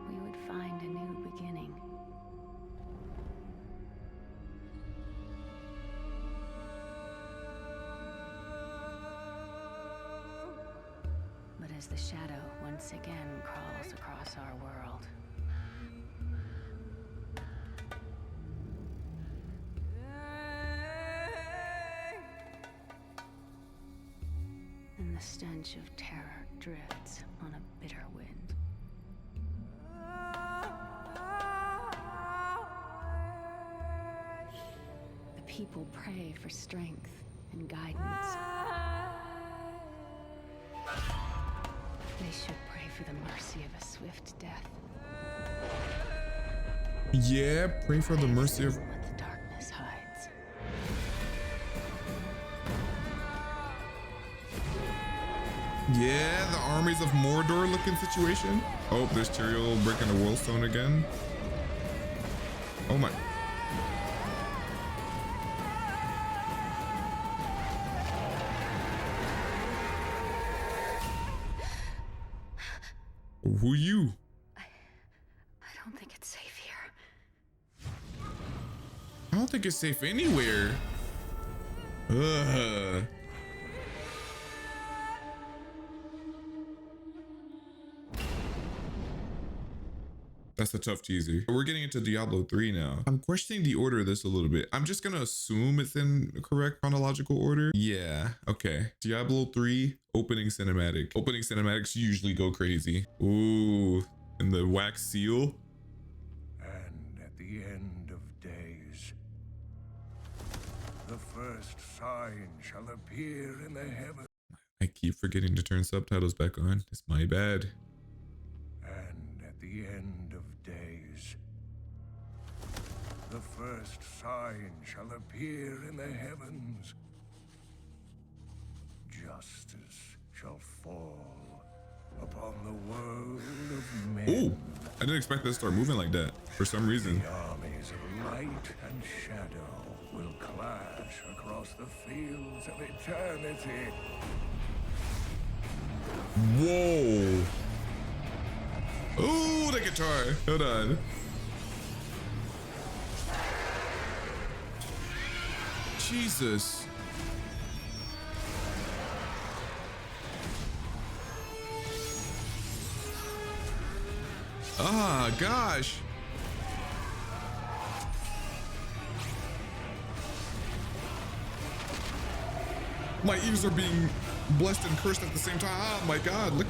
[SPEAKER 15] we would find a new beginning. But as the shadow once again crawls across our world, and the stench of terror drifts on a bitter wind, the people pray for strength and guidance. should pray for the mercy of a swift death.
[SPEAKER 1] Yeah, pray for the mercy of...
[SPEAKER 15] What the darkness hides.
[SPEAKER 1] Yeah, the armies of Mordor looking situation. Oh, there's Tyrael breaking the world stone again. Oh my. Who you?
[SPEAKER 15] I don't think it's safe here.
[SPEAKER 1] I don't think it's safe anywhere. Ugh. That's a tough teaser. We're getting into Diablo 3 now. I'm questioning the order of this a little bit. I'm just gonna assume it's in correct chronological order. Yeah, okay. Diablo 3 opening cinematic. Opening cinematics usually go crazy. Ooh, and the wax seal.
[SPEAKER 5] And at the end of days, the first sign shall appear in the heavens.
[SPEAKER 1] I keep forgetting to turn subtitles back on. It's my bad.
[SPEAKER 5] And at the end of days, the first sign shall appear in the heavens. Justice shall fall upon the world of men.
[SPEAKER 1] Ooh, I didn't expect that to start moving like that for some reason.
[SPEAKER 5] The armies of light and shadow will clash across the fields of eternity.
[SPEAKER 1] Whoa. Ooh, the guitar. Hold on. Jesus. Ah, gosh. My ears are being blessed and cursed at the same time. Oh my God, look.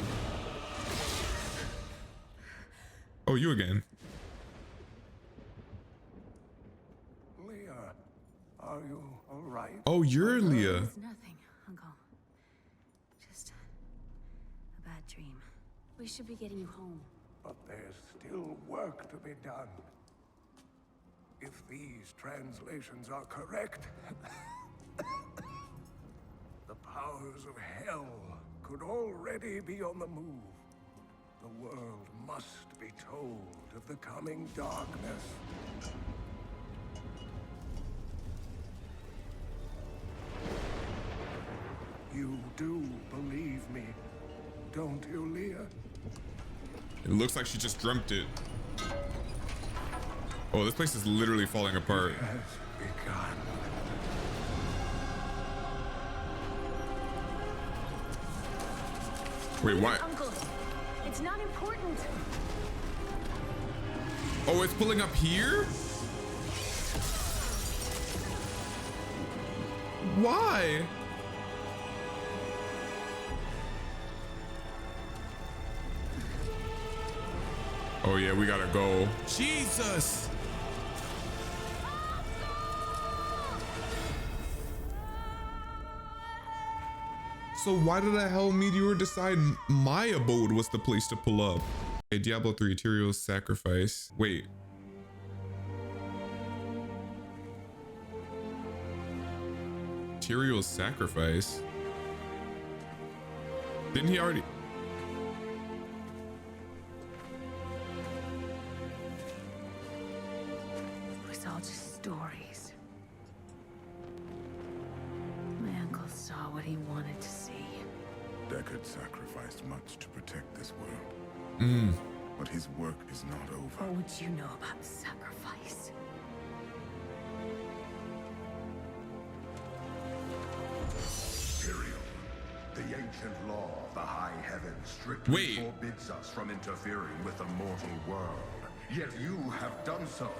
[SPEAKER 1] Oh, you again.
[SPEAKER 5] Leah, are you all right?
[SPEAKER 1] Oh, you're Leah.
[SPEAKER 15] It's nothing, Uncle. Just a bad dream. We should be getting you home.
[SPEAKER 5] But there's still work to be done. If these translations are correct, the powers of hell could already be on the move. The world must be told of the coming darkness. You do believe me, don't you, Leah?
[SPEAKER 1] It looks like she just dreamt it. Oh, this place is literally falling apart.
[SPEAKER 5] It has begun.
[SPEAKER 1] Wait, why?
[SPEAKER 15] Uncle, it's not important.
[SPEAKER 1] Oh, it's pulling up here? Why? Oh yeah, we gotta go. Jesus! So why did the hell Meteor decide my abode was the place to pull up? Okay, Diablo 3, Tyrael's Sacrifice. Wait. Tyrael's Sacrifice? Didn't he already?
[SPEAKER 15] It was all just stories. My uncle saw what he wanted to see.
[SPEAKER 4] Deckard sacrificed much to protect this world.
[SPEAKER 1] Mm.
[SPEAKER 4] But his work is not over.
[SPEAKER 15] What would you know about sacrifice?
[SPEAKER 18] Tyrael, the ancient law of the high heavens strictly forbids us from interfering with the mortal world. Yet you have done so,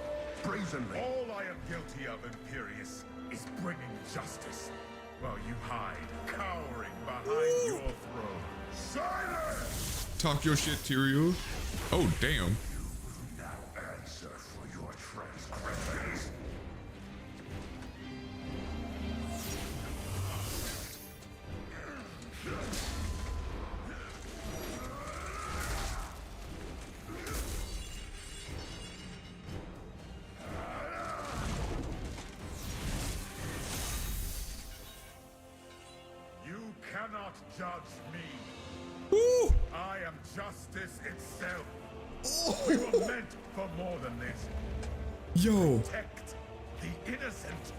[SPEAKER 18] brazenly.
[SPEAKER 4] All I am guilty of, Imperius, is bringing justice, while you hide, cowering behind your throne. Silence!
[SPEAKER 1] Talk your shit, Tyrael. Oh, damn.
[SPEAKER 18] You will now answer for your transgressions. cannot judge me.
[SPEAKER 1] Ooh.
[SPEAKER 18] I am justice itself. We were meant for more than this.
[SPEAKER 1] Yo.
[SPEAKER 18] Protect the innocent.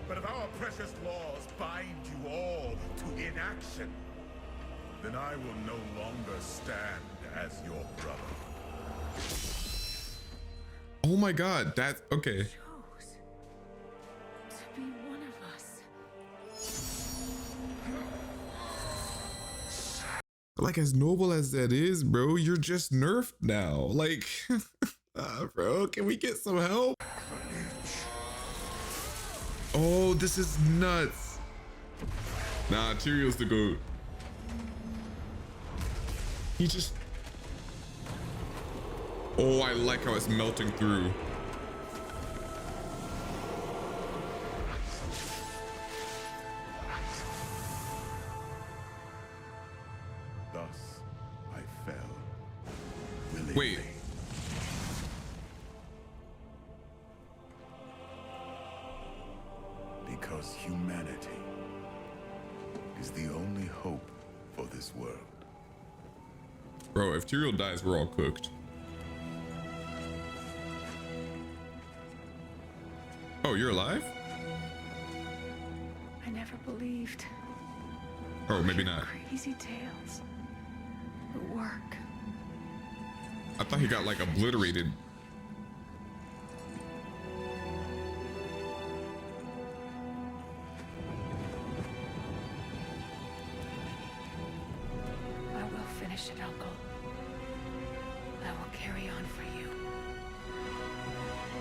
[SPEAKER 18] But if our precious laws bind you all to inaction, then I will no longer stand as your brother.
[SPEAKER 1] Oh my god, that's okay.
[SPEAKER 7] To be one of us.
[SPEAKER 1] Like, as noble as that is, bro, you're just nerfed now. Like, bro, can we get some help? Oh, this is nuts. Nah, Tyrael's the GOAT. He just... Oh, I like how it's melting through.
[SPEAKER 18] Thus, I fell.
[SPEAKER 1] Wait.
[SPEAKER 18] Because humanity is the only hope for this world.
[SPEAKER 1] Bro, if Tyrael dies, we're all cooked. Oh, you're alive?
[SPEAKER 7] I never believed.
[SPEAKER 1] Oh, maybe not.
[SPEAKER 7] Crazy tales. The work.
[SPEAKER 1] I thought he got like obliterated.
[SPEAKER 7] I will finish it, Uncle. I will carry on for you.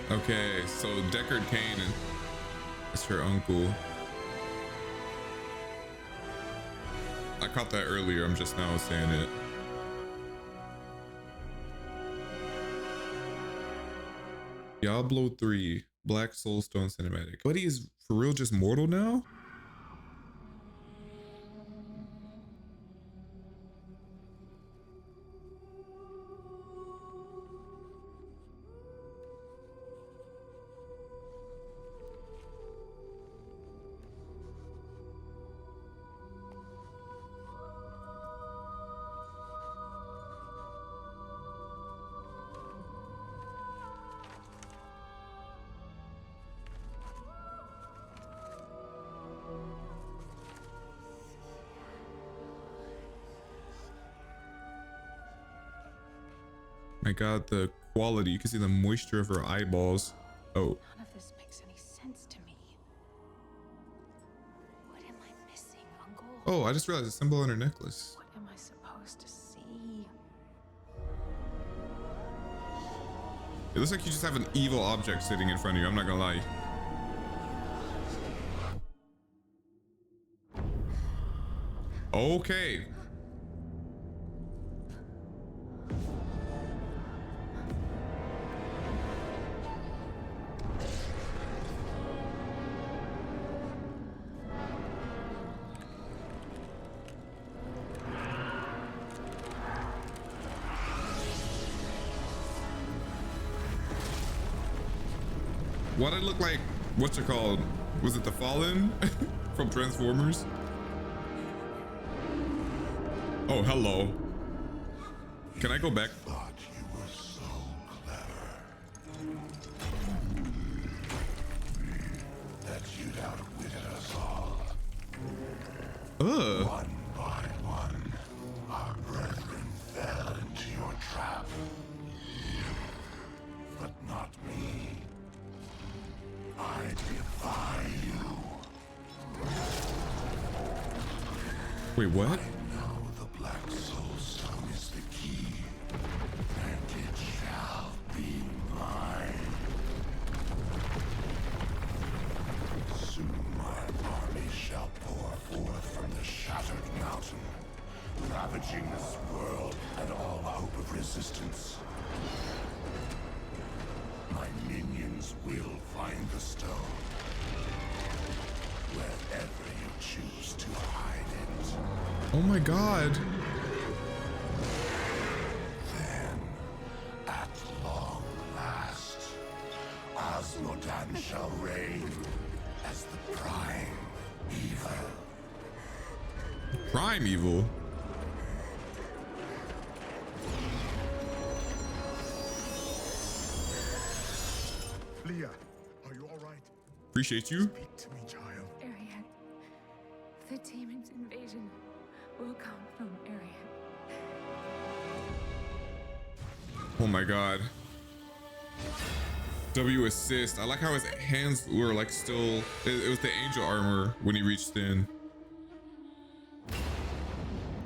[SPEAKER 1] Okay, so Deckard Cain is her uncle. I caught that earlier, I'm just now saying it. Diablo 3 Black Soulstone cinematic. Buddy is for real just mortal now? My god, the quality. You can see the moisture of her eyeballs. Oh.
[SPEAKER 7] None of this makes any sense to me. What am I missing, Uncle?
[SPEAKER 1] Oh, I just realized a symbol on her necklace.
[SPEAKER 7] What am I supposed to see?
[SPEAKER 1] It looks like you just have an evil object sitting in front of you. I'm not gonna lie. Okay. What it look like? What's it called? Was it the Fallen from Transformers? Oh, hello. Can I go back?
[SPEAKER 2] Thought you were so clever. That you'd outwitted us all. One by one, our brethren fell into your trap. But not me. I defy you.
[SPEAKER 1] Wait, what?
[SPEAKER 2] I know the Black Soulstone is the key, and it shall be mine. Soon my army shall pour forth from the shattered mountain, ravaging this world and all hope of resistance. My minions will find the stone, wherever you choose to hide it.
[SPEAKER 1] Oh my god.
[SPEAKER 2] Then, at long last, Osmodan shall reign as the prime evil.
[SPEAKER 1] Primeval.
[SPEAKER 18] Leah, are you all right?
[SPEAKER 1] Appreciate you.
[SPEAKER 18] Speak to me, child.
[SPEAKER 19] Arian. The demon's invasion will come from Arian.
[SPEAKER 1] Oh my god. W assist. I like how his hands were like still. It was the angel armor when he reached in.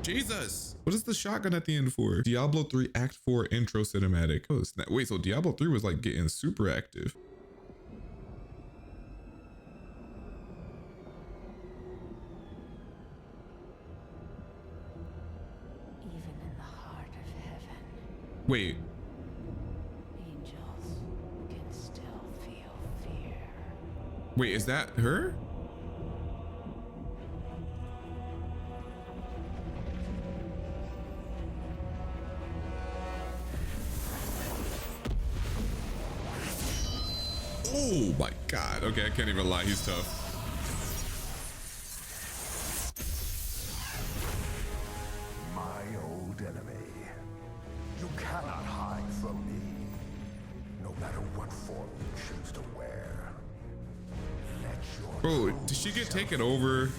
[SPEAKER 1] Jesus. What is the shotgun at the end for? Diablo 3 Act 4 intro cinematic. Oh snap. Wait, so Diablo 3 was like getting super active.
[SPEAKER 19] Even in the heart of heaven,
[SPEAKER 1] Wait.
[SPEAKER 19] angels can still feel fear.
[SPEAKER 1] Wait, is that her? Oh my god. Okay, I can't even lie. He's tough.
[SPEAKER 5] My old enemy. You cannot hide from me. No matter what form you choose to wear. Let your
[SPEAKER 1] Bro, did she get taken over?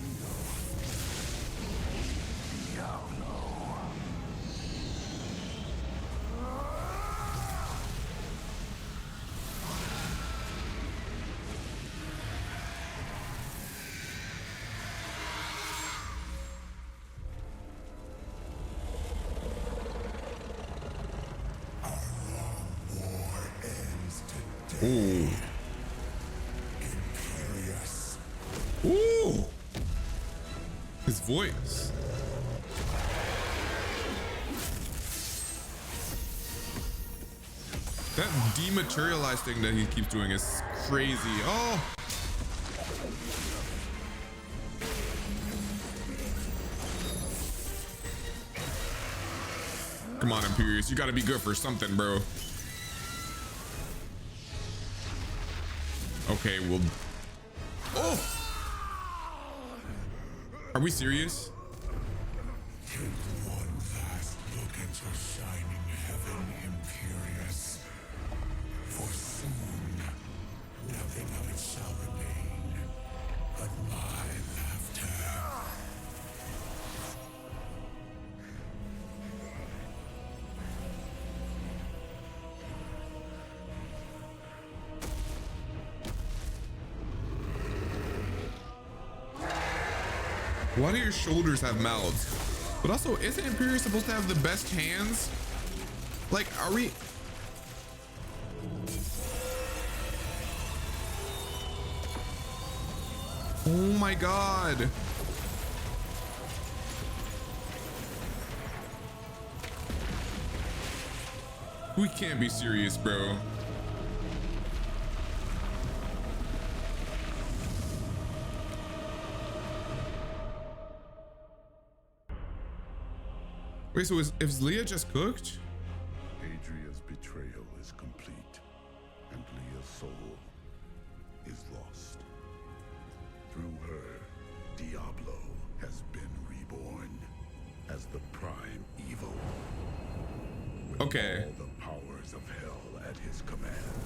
[SPEAKER 1] Ooh. Ooh. His voice. That dematerialized thing that he keeps doing is crazy. Oh. Come on, Imperious. You gotta be good for something, bro. Okay, well. Oh! Are we serious?
[SPEAKER 12] Take one last look at your shining heaven, Imperious. For soon, nothing of it shall remain but my laughter.
[SPEAKER 1] Why do your shoulders have mouths? But also, isn't Imperius supposed to have the best hands? Like, are we? Oh my god. We can't be serious, bro. Wait, so is Leah just cooked?
[SPEAKER 18] Adria's betrayal is complete, and Leah's soul is lost. Through her, Diablo has been reborn as the prime evil. With
[SPEAKER 1] Okay.
[SPEAKER 18] all the powers of hell at his command.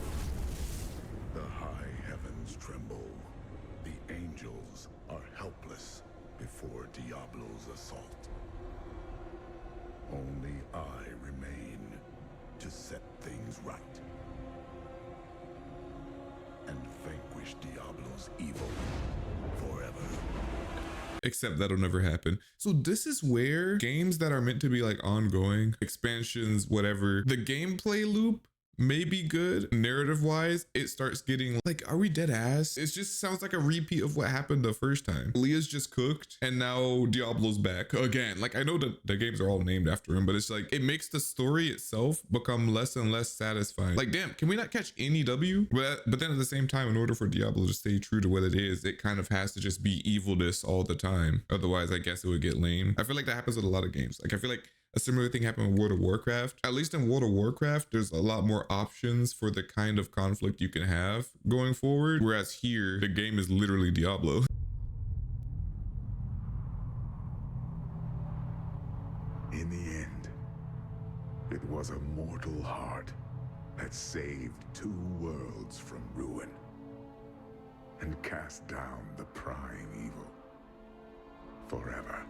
[SPEAKER 18] The high heavens tremble. The angels are helpless before Diablo's assault. Only I remain to set things right and vanquish Diablo's evil forever.
[SPEAKER 1] Except that'll never happen. So this is where games that are meant to be like ongoing, expansions, whatever, the gameplay loop may be good. Narrative wise, it starts getting like, are we dead ass? It just sounds like a repeat of what happened the first time. Leah's just cooked and now Diablo's back again. Like, I know that the games are all named after him, but it's like, it makes the story itself become less and less satisfying. Like, damn, can we not catch any W? But then at the same time, in order for Diablo to stay true to what it is, it kind of has to just be evilness all the time. Otherwise, I guess it would get lame. I feel like that happens with a lot of games. Like, I feel like a similar thing happened with World of Warcraft. At least in World of Warcraft, there's a lot more options for the kind of conflict you can have going forward. Whereas here, the game is literally Diablo.
[SPEAKER 18] was a mortal heart that saved 2 worlds from ruin and cast down the prime evil forever.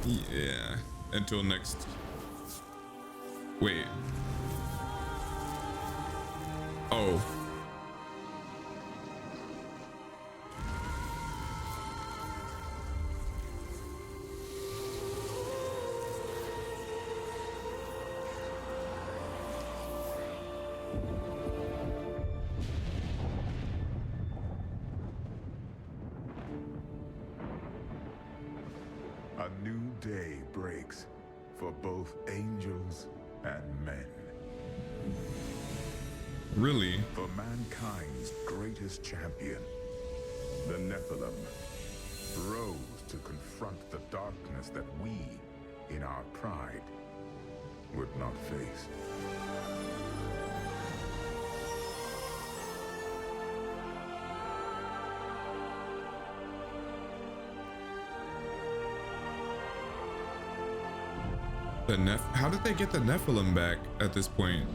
[SPEAKER 1] Yeah, until next. Wait. Oh.
[SPEAKER 18] A new day breaks for both angels and men.
[SPEAKER 1] Really?
[SPEAKER 18] For mankind's greatest champion, the Nephilim, rose to confront the darkness that we, in our pride, would not face.
[SPEAKER 1] How did they get the Nephilim back at this point?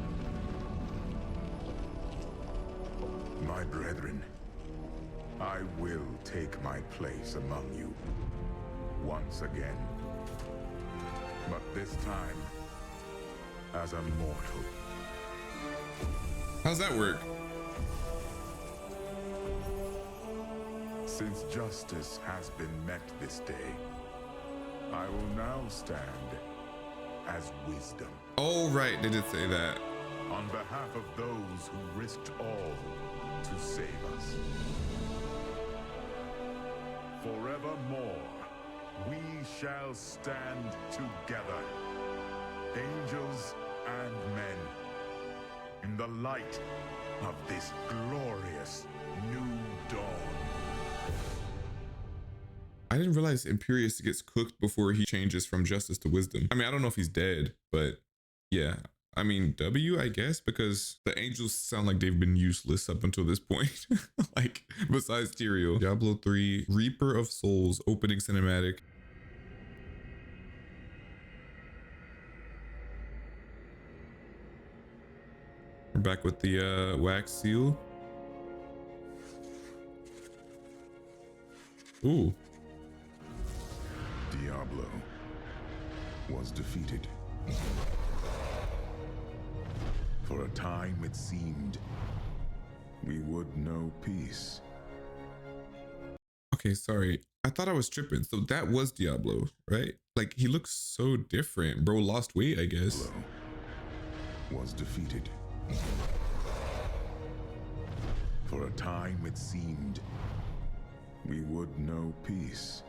[SPEAKER 18] My brethren, I will take my place among you once again. But this time, as a mortal.
[SPEAKER 1] How's that work?
[SPEAKER 18] Since justice has been met this day, I will now stand as wisdom.
[SPEAKER 1] Oh, right, they did say that.
[SPEAKER 18] On behalf of those who risked all to save us. Forevermore, we shall stand together, angels and men, in the light of this glorious new dawn.
[SPEAKER 1] I didn't realize Imperius gets cooked before he changes from justice to wisdom. I mean, I don't know if he's dead, but yeah. I mean, W, I guess, because the angels sound like they've been useless up until this point. Like, besides Tyrael. Diablo 3, Reaper of Souls, opening cinematic. We're back with the wax seal. Ooh.
[SPEAKER 18] Diablo was defeated. For a time it seemed we would know peace.
[SPEAKER 1] Okay, sorry. I thought I was tripping. So that was Diablo, right? Like, he looks so different. Bro lost weight, I guess.
[SPEAKER 18] Diablo was defeated. For a time it seemed we would know peace.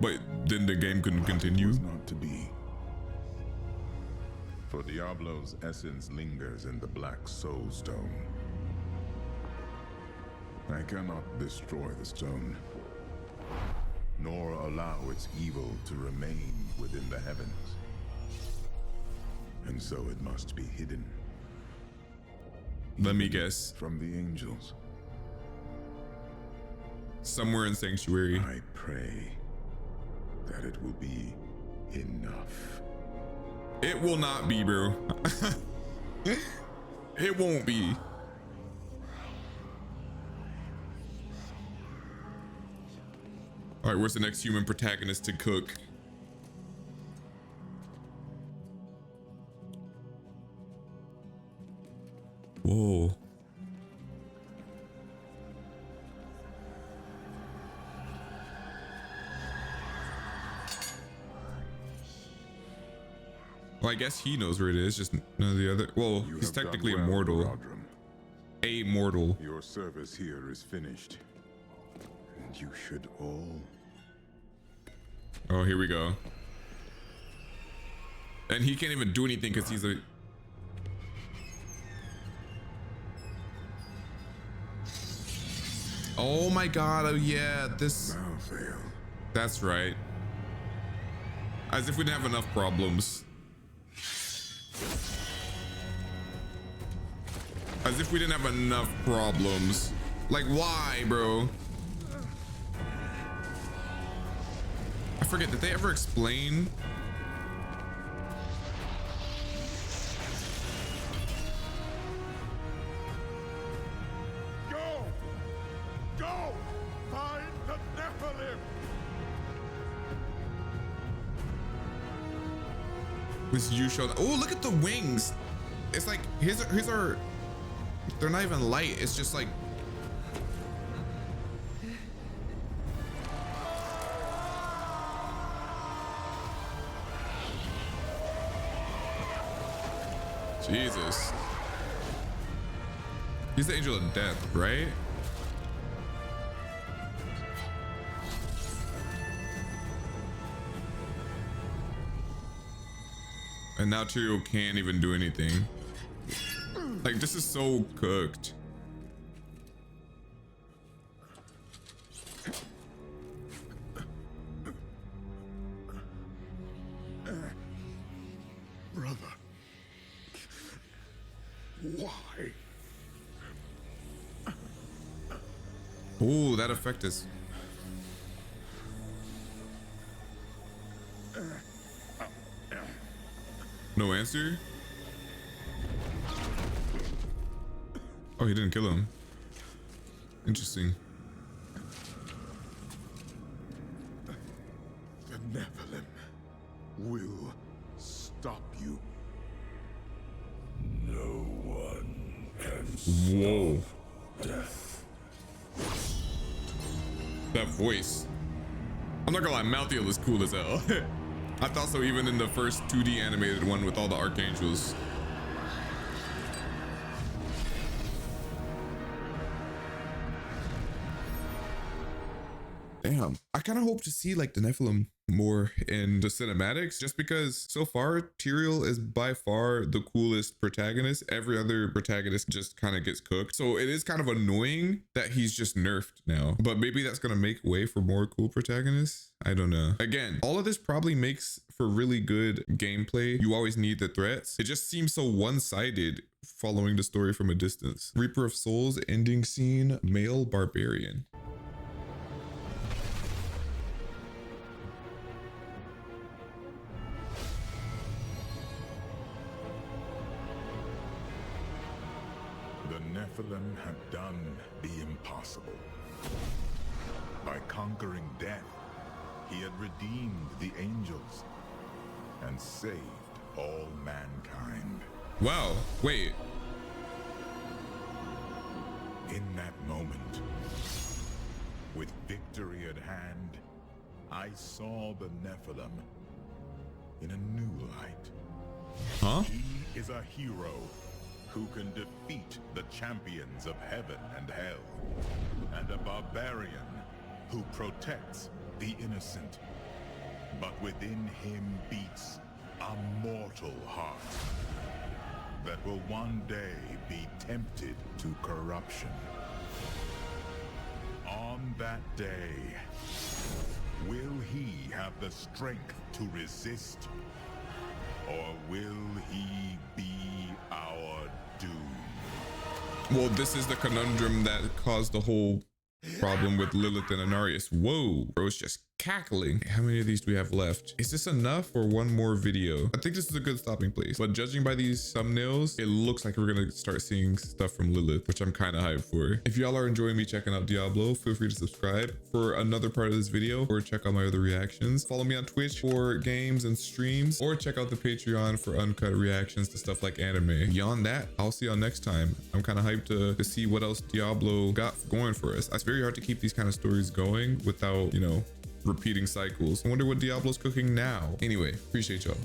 [SPEAKER 1] But then the game couldn't continue?
[SPEAKER 18] It was not to be. For Diablo's essence lingers in the Black Soul Stone. I cannot destroy the stone, nor allow its evil to remain within the heavens. And so it must be hidden.
[SPEAKER 1] Let me guess.
[SPEAKER 18] From the angels.
[SPEAKER 1] Somewhere in Sanctuary.
[SPEAKER 18] I pray that it will be enough.
[SPEAKER 1] It will not be, bro. It won't be. All right, where's the next human protagonist to cook? Whoa. Well, I guess he knows where it is, just none of the other. Well, he's technically immortal. Immortal.
[SPEAKER 18] Your service here is finished. And you should all...
[SPEAKER 1] Oh, here we go. And he can't even do anything because he's a... Oh my god, oh yeah, this... That's right. As if we didn't have enough problems. As if we didn't have enough problems. Like, why, bro? I forget, did they ever explain? This you shall. Oh, look at the wings. It's like his are. They're not even light. It's just like. Jesus. He's the angel of death, right? And now Tyrael can't even do anything. Like, this is so cooked.
[SPEAKER 18] Brother. Why?
[SPEAKER 1] Oh, that effect is. No answer? Oh, he didn't kill him. Interesting.
[SPEAKER 18] The Nephilim will stop you.
[SPEAKER 5] No one can
[SPEAKER 1] Whoa.
[SPEAKER 5] stop death.
[SPEAKER 1] That voice. I'm not gonna lie, Malthael is cool as hell. I thought so even in the first 2D animated one with all the archangels. Damn. I kind of hope to see like the Nephilim more in the cinematics, just because so far Tyrael is by far the coolest protagonist. Every other protagonist just kind of gets cooked. So it is kind of annoying that he's just nerfed now, but maybe that's going to make way for more cool protagonists. I don't know. Again, all of this probably makes for really good gameplay. You always need the threats. It just seems so one-sided following the story from a distance. Reaper of Souls ending scene, male barbarian.
[SPEAKER 18] Nephilim had done the impossible. By conquering death, he had redeemed the angels and saved all mankind.
[SPEAKER 1] Wow, wait.
[SPEAKER 18] In that moment, with victory at hand, I saw the Nephilim in a new light.
[SPEAKER 1] Huh?
[SPEAKER 18] He is a hero who can defeat the champions of heaven and hell, and a barbarian who protects the innocent. But within him beats a mortal heart that will one day be tempted to corruption. On that day, will he have the strength to resist, or will he be our doom?
[SPEAKER 1] Well, this is the conundrum that caused the whole problem with Lilith and Anarius. Whoa, bro's just cackling. How many of these do we have left? Is this enough for one more video? I think this is a good stopping place, but judging by these thumbnails, it looks like we're gonna start seeing stuff from Lilith, which I'm kind of hyped for. If y'all are enjoying me checking out Diablo, feel free to subscribe for another part of this video, or check out my other reactions. Follow me on Twitch for games and streams, or check out the Patreon for uncut reactions to stuff like anime. Beyond that, I'll see y'all next time. I'm kind of hyped to see what else Diablo got going for us. It's very hard to keep these kind of stories going without, you know, repeating cycles. I wonder what Diablo's cooking now. Anyway, appreciate y'all.